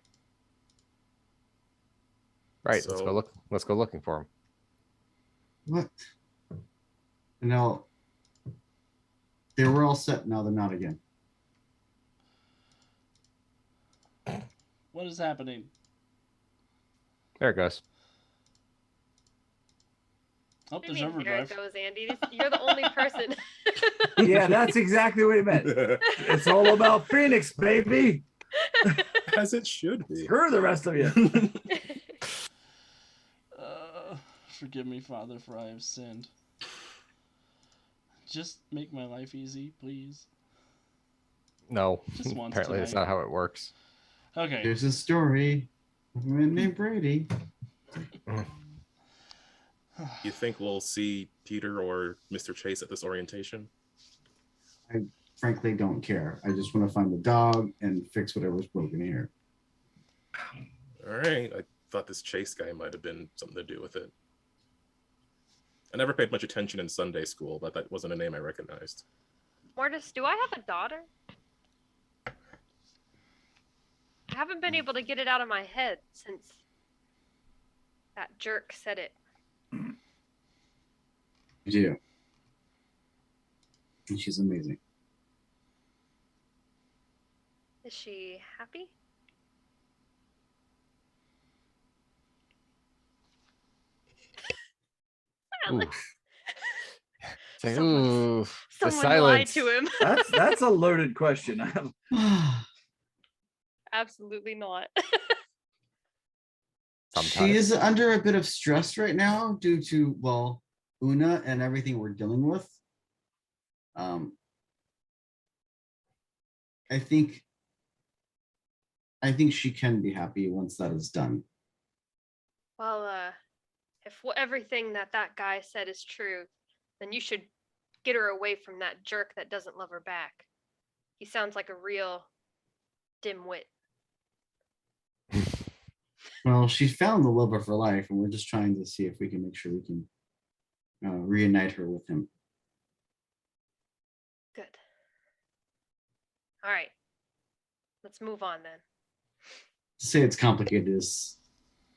Right. Let's So- go look. Let's go looking for him. What? And now they were all set. Now they're not again. What is happening? There it goes. Oh, What do there's you mean, there it overdrive. goes, Andy. You're the only person. Yeah, that's exactly what he meant. It's all about Phoenix, baby. As it should be. Screw the rest of you. Forgive me, Father, for I have sinned. Just make my life easy, please. No. Just once Apparently, that's tonight. not how it works. Okay. There's a story of a man named Brady. You think we'll see Peter or Mr. Chase at this orientation? Frankly, don't care. I just want to find the dog and fix whatever's broken here. All right. I thought this Chase guy might have been something to do with it. I never paid much attention in Sunday school, but that wasn't a name I recognized. Mortis, do I have a daughter? I haven't been able to get it out of my head since that jerk said it. You do. And she's amazing. Is she happy? Ooh. Alex, Say, Someone's- ooh, the someone lied silence. to him. That's a loaded question. Absolutely not. She Sometimes. is under a bit of stress right now due to, well, Una and everything we're dealing with. I think I think she can be happy once that is done. Well, if everything that guy said is true, then you should get her away from that jerk that doesn't love her back. He sounds like a real dimwit. Well, she's found the love of her life, and we're just trying to see if we can make sure we can reunite her with him. Good. All right. Let's move on then. To say it's complicated is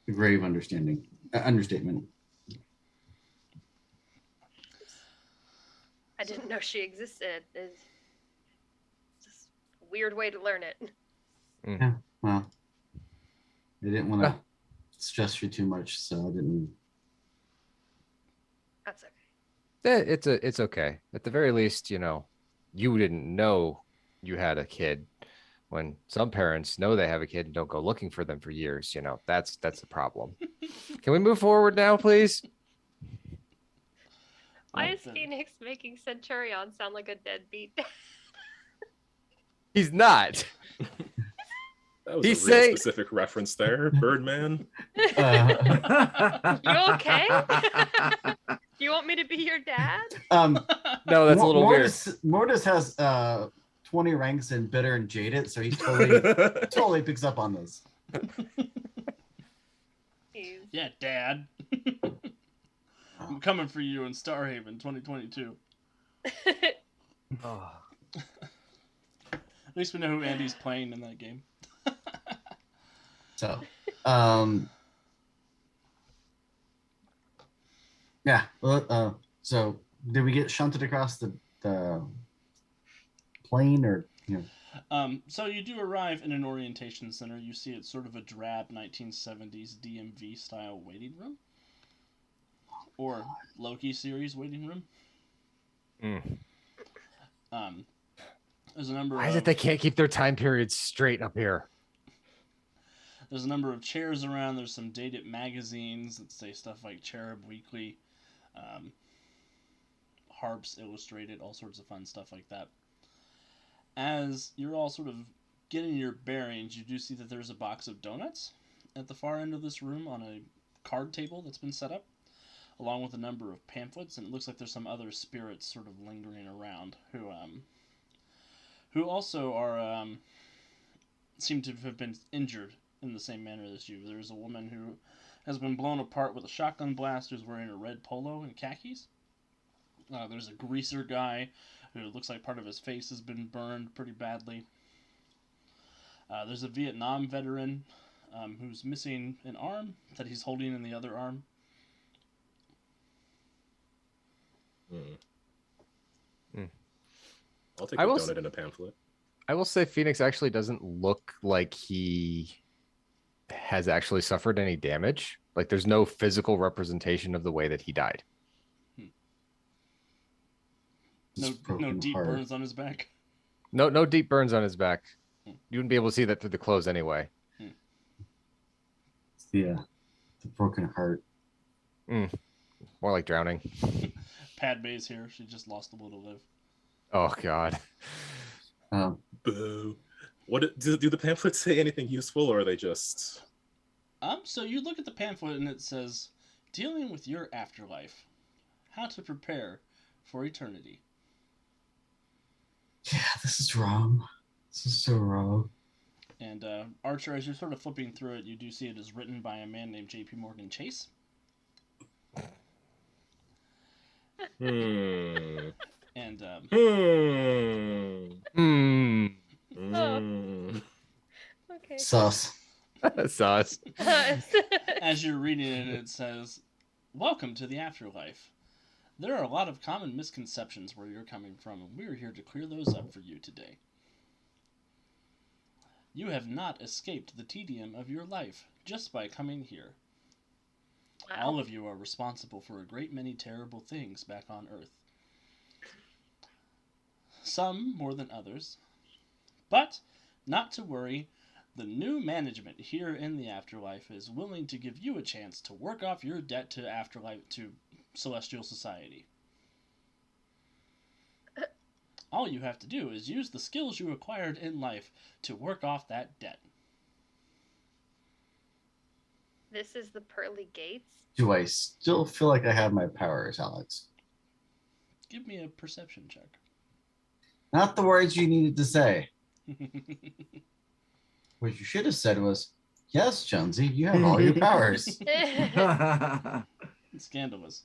a grave understatement. I didn't know she existed. It's just a weird way to learn it. Yeah, well, I didn't want to stress you too much, so I didn't. That's okay. It's okay. At the very least, you know, you didn't know you had a kid. When some parents know they have a kid and don't go looking for them for years, you know, that's the problem. Can we move forward now, please? Why is Phoenix making Centurion sound like a deadbeat? He's not. That was a real specific reference there, Birdman. You okay? You want me to be your dad? No, that's a little weird. Mortis has 20 ranks in bitter and jaded, so he totally picks up on this. Yeah, Dad. I'm coming for you in Starhaven 2022. Oh. At least we know who Andy's playing in that game. So, yeah. Well, so did we get shunted across the plane, or you know? So you do arrive in an orientation center. You see it's sort of a drab 1970s DMV style waiting room, or Loki series waiting room. There's a number. Why is it they can't keep their time periods straight up here? There's a number of chairs around. There's some dated magazines that say stuff like Cherub Weekly, Harps Illustrated, all sorts of fun stuff like that. As you're all sort of getting your bearings, you do see that there's a box of donuts at the far end of this room on a card table that's been set up, along with a number of pamphlets, and it looks like there's some other spirits sort of lingering around who also are seem to have been injured in the same manner as you. There's a woman who has been blown apart with a shotgun blast who's wearing a red polo and khakis. There's a greaser guy who looks like part of his face has been burned pretty badly. There's a Vietnam veteran who's missing an arm that he's holding in the other arm. I'll take a donut and a pamphlet. I will say Phoenix actually doesn't look like he has actually suffered any damage. Like there's no physical representation of the way that he died. No deep burns on his back. No deep burns on his back. You wouldn't be able to see that through the clothes anyway. Yeah, the broken heart. More like drowning. Padme's here. She just lost the will to live. Oh God. Boo. What do the pamphlets say anything useful, or are they just? So you look at the pamphlet and it says, "Dealing with your afterlife, how to prepare for eternity." Yeah, this is wrong. This is so wrong. And Archer, as you're sort of flipping through it, you do see it is written by a man named J.P. Morgan Chase. And Okay. Sus. Sauce. As you're reading it, it says, "Welcome to the afterlife. There are a lot of common misconceptions where you're coming from, and we are here to clear those up for you today. You have not escaped the tedium of your life just by coming here. Wow. All of you are responsible for a great many terrible things back on Earth. Some more than others. But, not to worry, the new management here in the afterlife is willing to give you a chance to work off your debt to Celestial Society. All you have to do is use the skills you acquired in life to work off that debt. This is the pearly gates. Do I still feel like I have my powers, Alex? Give me a perception check. Not the words you needed to say. What you should have said was, yes, Jonesy, you have all your powers. Scandalous.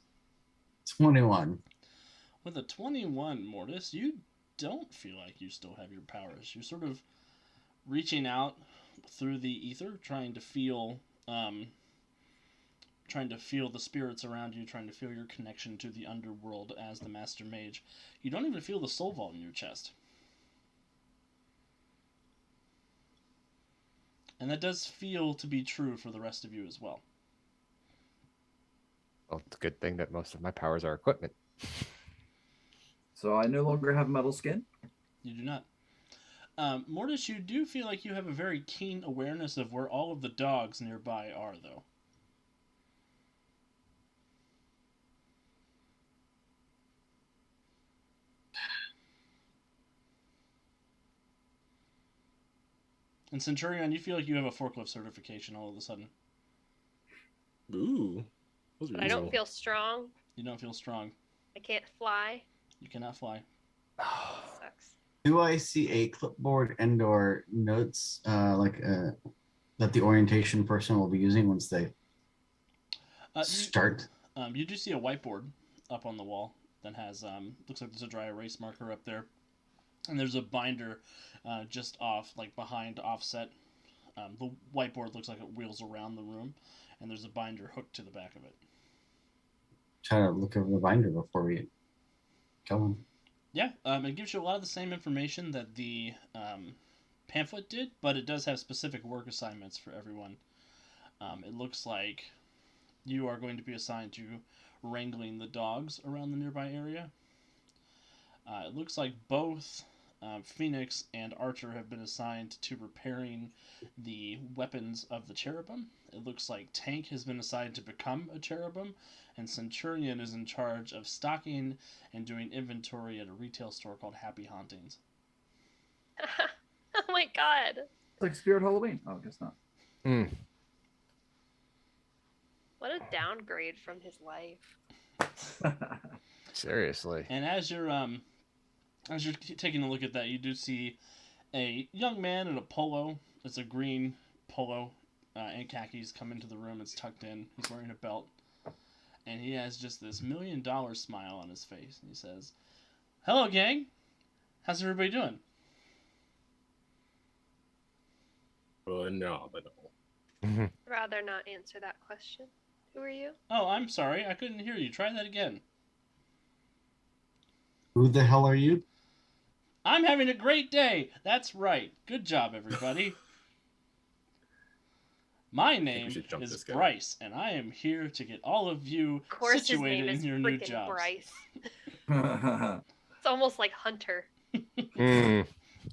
21. With a 21, Mortis, you don't feel like you still have your powers. You're sort of reaching out through the ether, trying to feel the spirits around you, trying to feel your connection to the underworld as the Master Mage. You don't even feel the soul vault in your chest. And that does feel to be true for the rest of you as well. Well, it's a good thing that most of my powers are equipment. So I no longer have metal skin. You do not. Mortis, you do feel like you have a very keen awareness of where all of the dogs nearby are, though. And Centurion, you feel like you have a forklift certification all of a sudden. Ooh. Those are But I don't useful. feel strong. You don't feel strong. I can't fly. You cannot fly. Sucks. Do I see a clipboard and/or notes that the orientation person will be using once they start? You do see a whiteboard up on the wall that has looks like there's a dry erase marker up there, and there's a binder just off, like behind offset. The whiteboard looks like it wheels around the room, and there's a binder hooked to the back of it. Try to look over the binder before we go on. Yeah, it gives you a lot of the same information that the pamphlet did, but it does have specific work assignments for everyone. It looks like you are going to be assigned to wrangling the dogs around the nearby area. It looks like both Phoenix and Archer have been assigned to repairing the weapons of the cherubim. It looks like Tank has been assigned to become a cherubim, and Centurion is in charge of stocking and doing inventory at a retail store called Happy Hauntings. Oh my god. It's like Spirit Halloween. Oh, I guess not. What a downgrade from his life. Seriously. And as you're taking a look at that, you do see a young man in a polo. It's a green polo and khakis come into the room. It's tucked in. He's wearing a belt. And he has just this $1 million smile on his face. And he says, "Hello, gang. How's everybody doing?" Phenomenal. Rather not answer that question. Who are you? Oh, I'm sorry. I couldn't hear you. Try that again. Who the hell are you? I'm having a great day. That's right. Good job, everybody. My name should jump is this guy. Bryce, and I am here to get all of you Of course his situated name is in your new freaking jobs. Bryce. It's almost like Hunter. Hate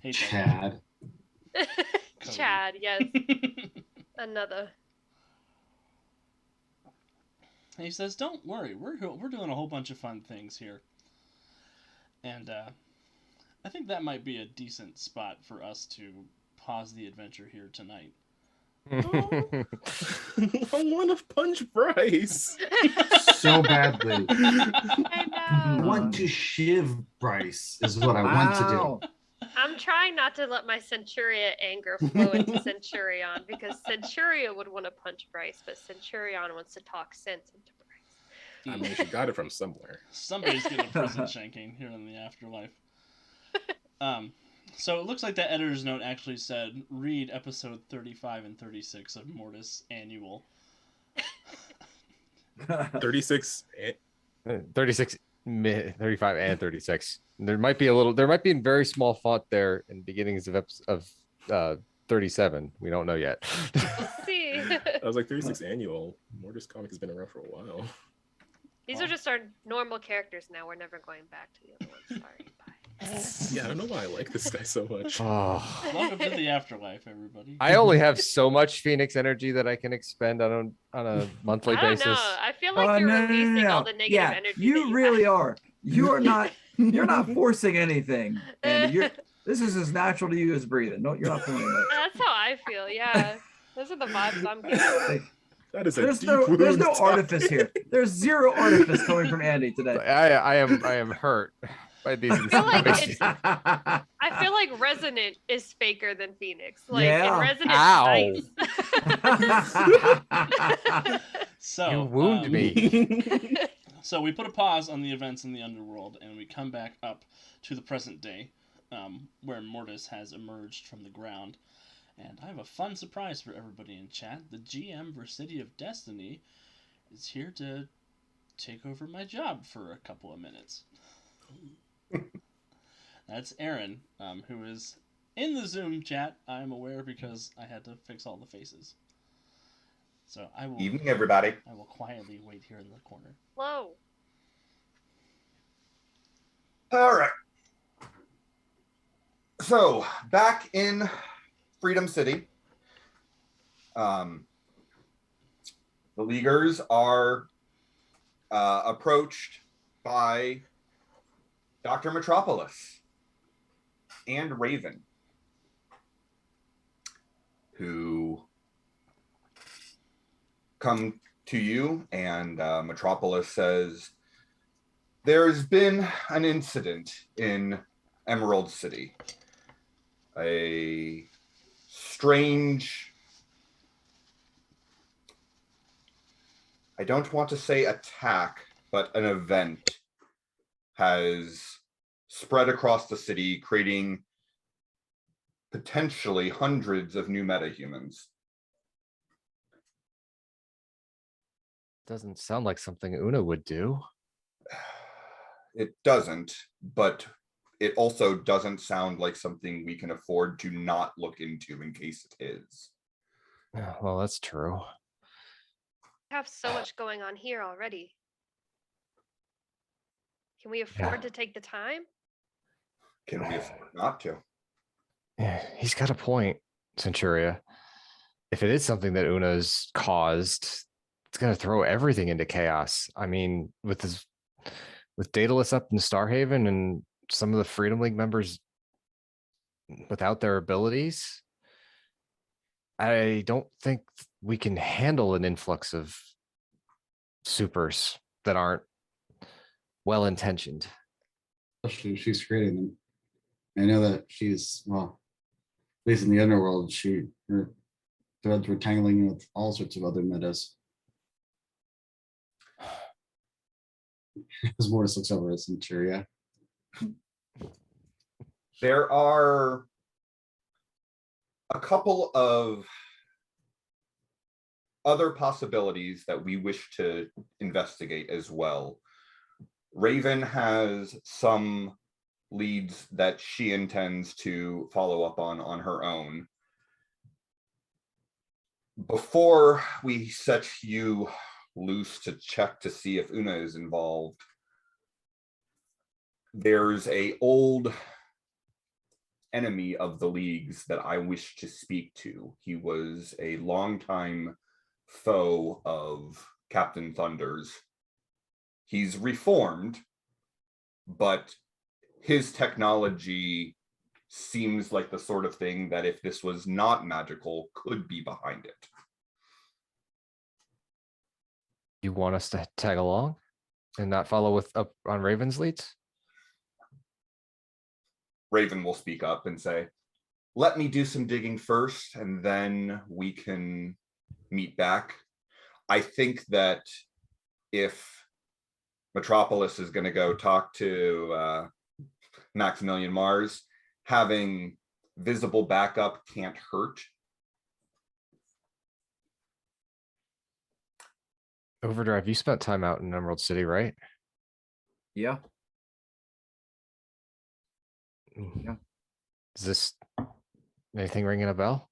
that Chad. Cody. Chad, yes. Another. He says, "Don't worry, we're doing a whole bunch of fun things here." And I think that might be a decent spot for us to pause the adventure here tonight. I want to punch Bryce. So badly. I I know. want to shiv Bryce is what I want to do. Wow. I'm trying not to let my Centuria anger flow into Centurion because Centuria would want to punch Bryce, but Centurion wants to talk sense into Bryce. I mean, she got it from somewhere. Somebody's getting a prison shanking here in the afterlife. So it looks like that editor's note actually said, "Read episode 35 and 36 of Mortis Annual." 36. 36, 35, and 36. There might be in very small font there in beginnings of 37. We don't know yet. We'll see. I was like 36 annual. Mortis comic has been around for a while. These are just our normal characters now. We're never going back to the other ones. Sorry. Bye. Yeah, I don't know why I like this guy so much. Oh. Welcome to the afterlife, everybody. I only have so much Phoenix energy that I can expend on a monthly I don't basis. know. I feel like you're releasing all the negative Yeah, energy. that you you really have. are. You're not forcing anything. And this is as natural to you as breathing. No, you're not feeling it. That's how I feel. Yeah, those are the vibes I'm getting. That is a There's deep no wound. artifice here. There's zero artifice coming from Andy today. I am hurt by these feel like insinuations. I feel like Resonant is faker than Phoenix. Like Yeah. and Resonant's Ow. nice. So You wound me. So we put a pause on the events in the underworld, and we come back up to the present day, where Mortis has emerged from the ground. And I have a fun surprise for everybody in chat. The GM for City of Destiny is here to take over my job for a couple of minutes. That's Aaron, who is in the Zoom chat. I'm aware because I had to fix all the faces. So I will. Evening, everybody. I will quietly wait here in the corner. Whoa. All right. So back in Freedom City, the Leaguers are approached by Dr. Metropolis and Raven, who come to you, and Metropolis says, there's been an incident in Emerald City. A strange, I don't want to say attack, but an event has spread across the city, creating potentially hundreds of new metahumans. Doesn't sound like something Una would do. It doesn't, but it also doesn't sound like something we can afford to not look into in case it is. Well, that's true. We have so much going on here already. Can we afford to take the time? Can we afford not to? Yeah, he's got a point, Centuria. If it is something that Una's caused, it's going to throw everything into chaos. I mean, with Daedalus up in Starhaven and some of the Freedom League members without their abilities, I don't think we can handle an influx of supers that aren't well-intentioned. Especially if she's creating them. I know that she's, well, at least in the underworld, her threads were tangling with all sorts of other metas. There's more to looks over at Centuria. There are a couple of other possibilities that we wish to investigate as well. Raven has some leads that she intends to follow up on her own. Before we set you loose to check to see if Una is involved, there's a old enemy of the League's that I wish to speak to. He was a longtime foe of Captain Thunder's. He's reformed, but his technology seems like the sort of thing that if this was not magical, could be behind it. You want us to tag along and not follow up on Raven's leads? Raven will speak up and say, let me do some digging first, and then we can meet back. I think that if Metropolis is going to go talk to Maximilian Mars, having visible backup can't hurt. Overdrive, you spent time out in Emerald City, right? Yeah. Yeah. Is this anything ringing a bell?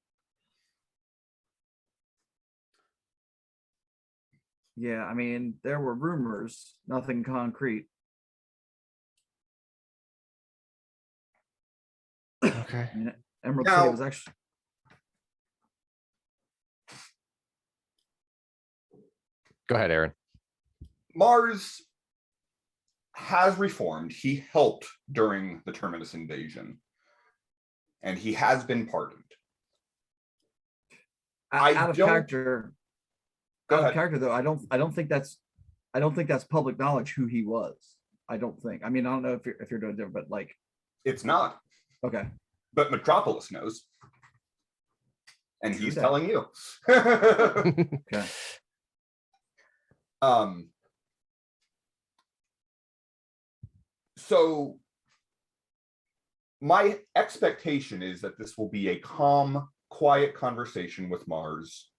Yeah, I mean, there were rumors, nothing concrete. Okay. I mean, Emerald Now- City was actually. Go ahead, Aaron. Mars has reformed. He helped during the Terminus invasion, and he has been pardoned. I Out of don't- character. Go out of ahead. character though. I don't think that's public knowledge who he was. I don't think. I mean, I don't know if you're doing different, but like, It's not, okay, but Metropolis knows, and True he's that. telling you. okay. So my expectation is that this will be a calm, quiet conversation with Mars.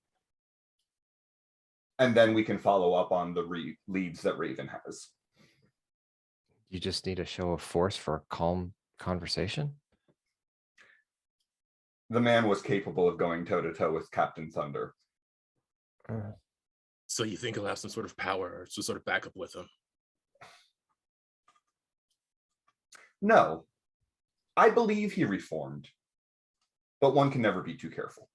And then we can follow up on the leads that Raven has. You just need a show of force for a calm conversation. The man was capable of going toe to toe with Captain Thunder. So you think he'll have some sort of power or some sort of backup with him? No, I believe he reformed, but one can never be too careful.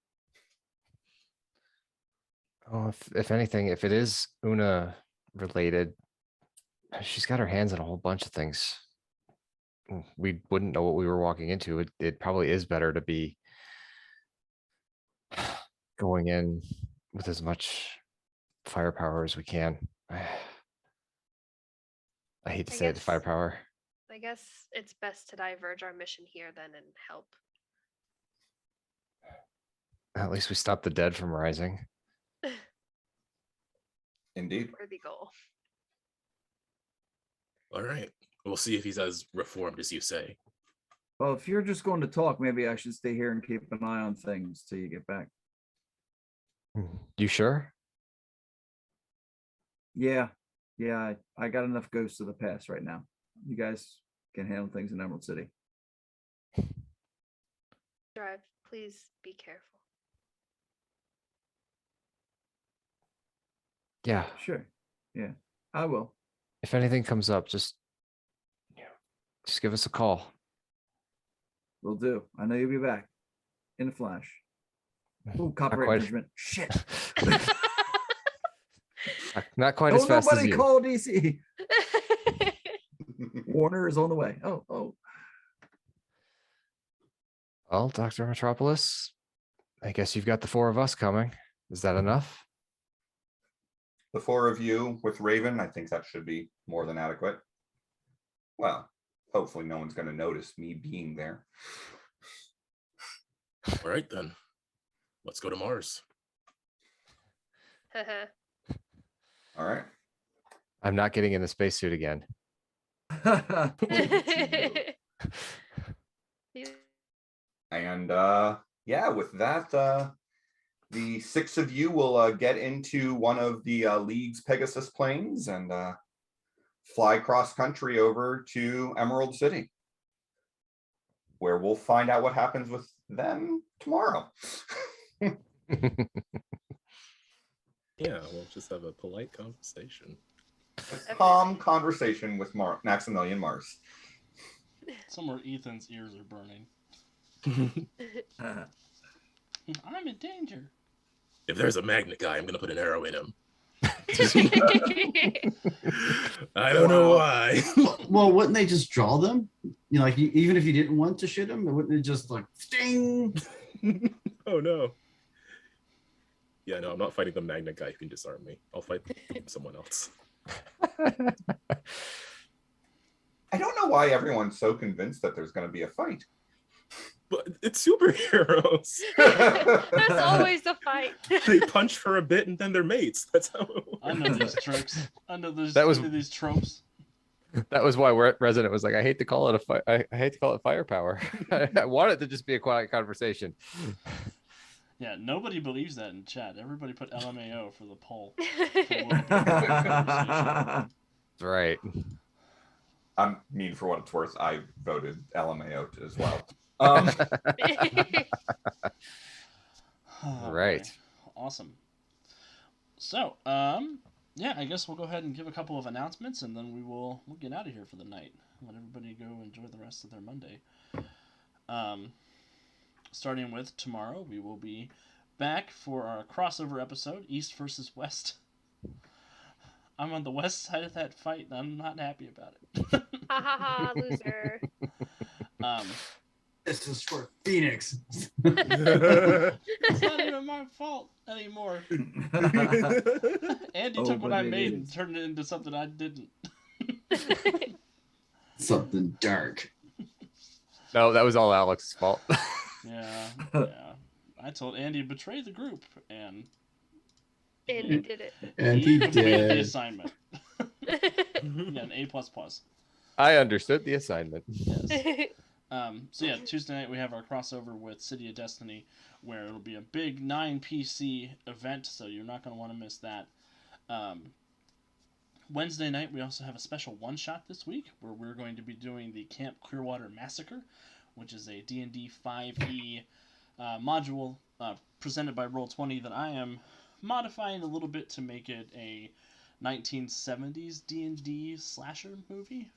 Oh, if anything, if it is Una related, she's got her hands in a whole bunch of things. We wouldn't know what we were walking into. It probably is better to be going in with as much firepower as we can. I hate to I say it's guess- firepower. I guess it's best to diverge our mission here then and help. At least we stopped the dead from rising. Indeed. Worthy goal. All right. We'll see if he's as reformed as you say. Well, if you're just going to talk, maybe I should stay here and keep an eye on things till you get back. You sure? Yeah, I got enough ghosts of the past right now. You guys can handle things in Emerald City. Drive, please be careful. Yeah. Sure. Yeah, I will. If anything comes up, just give us a call. Will do. I know you'll be back in a flash. Ooh, copyright quite- infringement. Shit. Not quite as Don't fast as nobody you. call DC. Warner is on the way. Oh. Well, Dr. Metropolis, I guess you've got the four of us coming. Is that enough? The four of you with Raven, I think that should be more than adequate. Well, hopefully no one's going to notice me being there. All right, then. Let's go to Mars. All right. I'm not getting in the spacesuit again. And yeah, with that, the six of you will get into one of the League's Pegasus planes and fly cross country over to Emerald City, where we'll find out what happens with them tomorrow. Yeah, we'll just have a polite conversation. A calm conversation with Maximilian Mars. Somewhere Ethan's ears are burning. I'm in danger. If there's a magnet guy, I'm gonna put an arrow in him. I don't know why. Well, wouldn't they just draw them? You know, like even if you didn't want to shoot them, wouldn't it just like sting? Oh no. Yeah, no, I'm not fighting the magnet guy who can disarm me. I'll fight someone else. I don't know why everyone's so convinced that there's going to be a fight. But it's superheroes. There's always a fight. They punch for a bit and then they're mates. That's how it works. I know these tricks. I know these tropes. That was why Resident was like, I hate to call it a fight. I hate to call it firepower. I want it to just be a quiet conversation. Yeah, nobody believes that in chat. Everybody put LMAO for the poll. That's right. I mean, for what it's worth, I voted LMAO as well. Right. Okay. Awesome. So, yeah, I guess we'll go ahead and give a couple of announcements, and then we'll get out of here for the night. Let everybody go enjoy the rest of their Monday. Starting with tomorrow, we will be back for our crossover episode, East versus West. I'm on the west side of that fight, and I'm not happy about it. Ha ha ha, loser. This is for Phoenix. It's not even my fault anymore. Andy Oh, took what but I maybe made it and is. turned it into something I didn't. Something dark. No, that was all Alex's fault. Yeah. I told Andy betray the group, and Andy did it. And he completed the did. assignment. Yeah, an A++. I understood the assignment. Yes. So yeah, Tuesday night we have our crossover with City of Destiny, where it'll be a big 9 PC event, so you're not going to want to miss that. Wednesday night we also have a special one-shot this week, where we're going to be doing the Camp Clearwater Massacre, which is a D&D 5e module presented by Roll20 that I am modifying a little bit to make it a 1970s D&D slasher movie,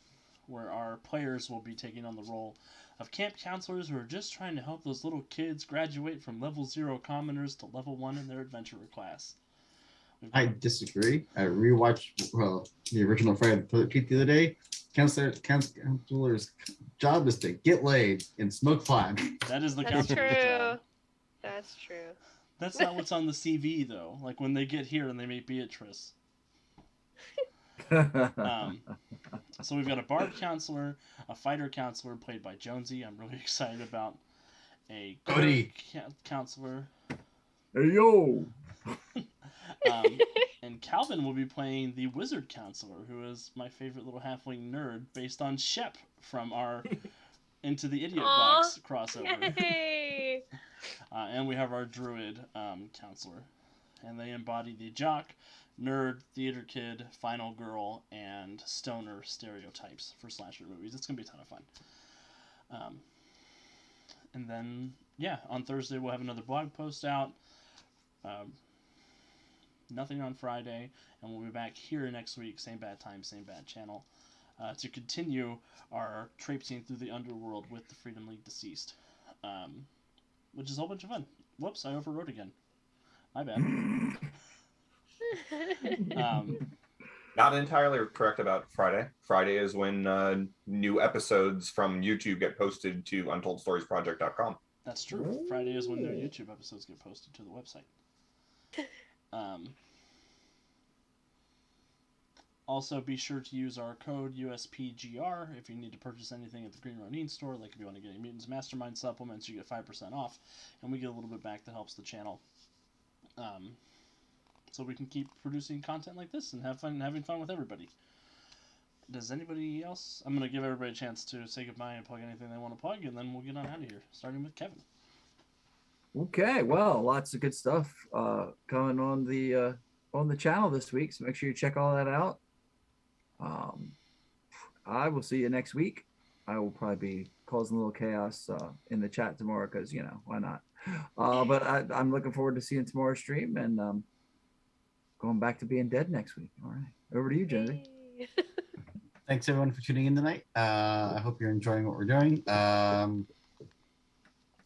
where our players will be taking on the role of camp counselors who are just trying to help those little kids graduate from level 0 commoners to level 1 in their adventurer class. I disagree. I rewatched the original Friday the 13th the other day. Counselor's job is to get laid and smoke pot. That is the That's counselor's true. job. That's true. That's not what's on the CV though. Like when they get here and they meet Beatrice. So we've got a bard counselor, a fighter counselor played by Jonesy. I'm really excited about a Cody counselor. Hey, yo. And Calvin will be playing the wizard counselor, who is my favorite little halfling nerd, based on Shep from our Into the Idiot Box crossover. Yay! And we have our druid counselor, and they embody the jock, nerd, theater kid, final girl, and stoner stereotypes for slasher movies. It's gonna be a ton of fun. And then yeah, on Thursday we'll have another blog post out. Nothing on Friday, and we'll be back here next week, same bad time, same bad channel, to continue our traipsing through the underworld with the Freedom League Deceased, which is a whole bunch of fun. Whoops, I overwrote again. My bad. Not entirely correct about Friday. Friday is when new episodes from YouTube get posted to UntoldStoriesProject.com. That's true. Friday is when new YouTube episodes get posted to the website. Also, be sure to use our code USPGR if you need to purchase anything at the Green Ronin store. Like if you want to get any Mutants Mastermind supplements, you get 5% off, and we get a little bit back that helps the channel. So we can keep producing content like this and having fun with everybody. Does anybody else? I'm going to give everybody a chance to say goodbye and plug anything they want to plug, and then we'll get on out of here, starting with Kevin. Okay, well, lots of good stuff coming on the channel this week, so make sure you check all that out. I will see you next week. I will probably be causing a little chaos in the chat tomorrow because, you know, why not? But I'm looking forward to seeing tomorrow's stream and going back to being dead next week. All right, over to you, Jonesy. Yay. Thanks everyone for tuning in tonight. I hope you're enjoying what we're doing. I'm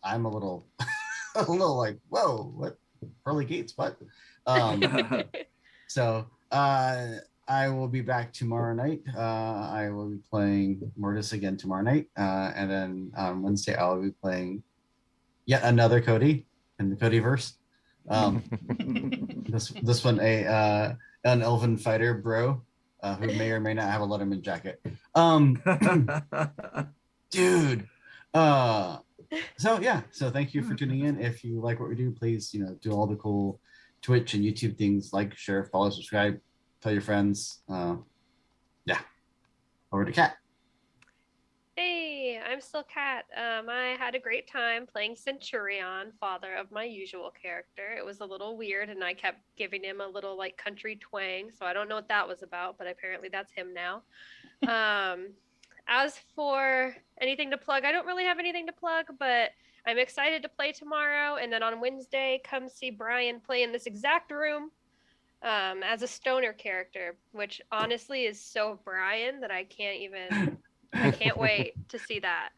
a little like, whoa, what? Pearly gates, what? So I will be back tomorrow night. I will be playing Mortis again tomorrow night. And then on Wednesday, I'll be playing yet another Cody in the Codyverse. This one, an elven fighter bro who may or may not have a Letterman jacket. Dude. So yeah, so thank you for tuning in. If you like what we do, please, you know, do all the cool Twitch and YouTube things, like, share, follow, subscribe, tell your friends. Yeah, over to Kat. Hey, I'm still Kat. I had a great time playing Centurion, father of my usual character. It was a little weird, and I kept giving him a little like country twang, so I don't know what that was about, but apparently that's him now. As for anything to plug, I don't really have anything to plug, but I'm excited to play tomorrow, and then on Wednesday, come see Brian play in this exact room as a stoner character, which honestly is so Brian that I can't wait to see that.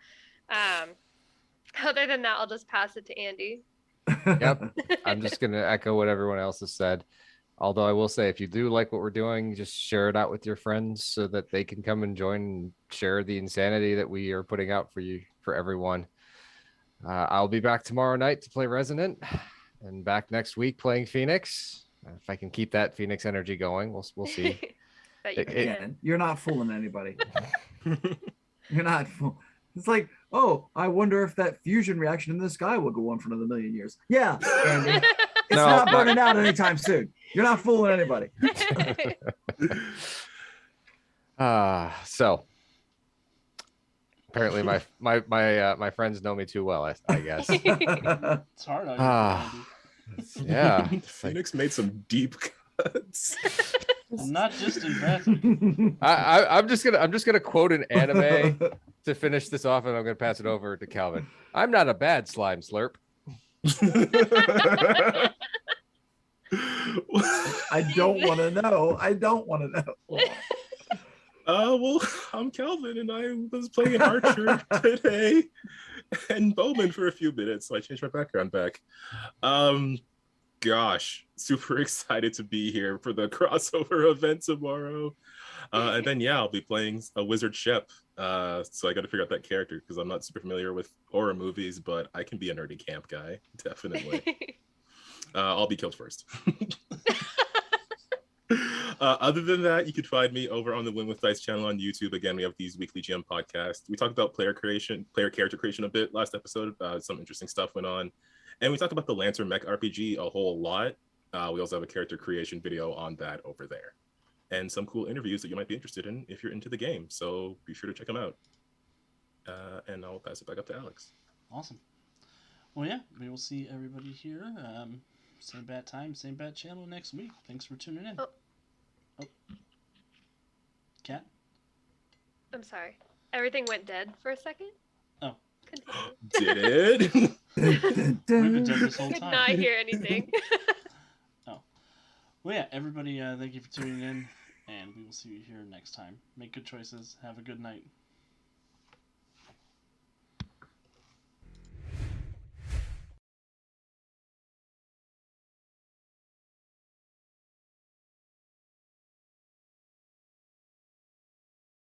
Other than that, I'll just pass it to Andy. Yep. I'm just going to echo what everyone else has said. Although I will say, if you do like what we're doing, just share it out with your friends so that they can come and join and share the insanity that we are putting out for you, for everyone. I'll be back tomorrow night to play Resonant, and back next week playing Phoenix. If I can keep that Phoenix energy going, we'll see. Bet you It- can. Again, you're not fooling anybody. You're not. It's like, oh, I wonder if that fusion reaction in the sky will go on for another million years. Yeah, Andy, it's No, not not- burning out anytime soon. You're not fooling anybody. So apparently my friends know me too well, I guess. It's hard out here, Ah. Andy. Yeah. It's like- Phoenix made some deep cuts. Not just in Beth. I'm just gonna quote an anime to finish this off, and I'm gonna pass it over to Calvin. I'm not a bad slime slurp. I don't want to know. I don't want to know. Well, I'm Calvin, and I was playing Archer today, and Bowman for a few minutes, so I changed my background back. Gosh, super excited to be here for the crossover event tomorrow. And then, yeah, I'll be playing a Wizard Shep. So I got to figure out that character because I'm not super familiar with horror movies, but I can be a nerdy camp guy, definitely. I'll be killed first. Other than that, you can find me over on the Win with Dice channel on YouTube. Again, we have these weekly GM podcasts. We talked about player character creation a bit last episode. Some interesting stuff went on. And we talked about the Lantern Mech RPG a whole lot. We also have a character creation video on that over there. And some cool interviews that you might be interested in if you're into the game. So be sure to check them out. And I'll pass it back up to Alex. Awesome. Well, yeah, we will see everybody here. Same bat time, same bat channel next week. Thanks for tuning in. Oh. Cat? I'm sorry. Everything went dead for a second. Oh. Continue. Did it? We've been dead this whole Could time. not hear anything. Well, yeah, everybody, thank you for tuning in, and we will see you here next time. Make good choices. Have a good night.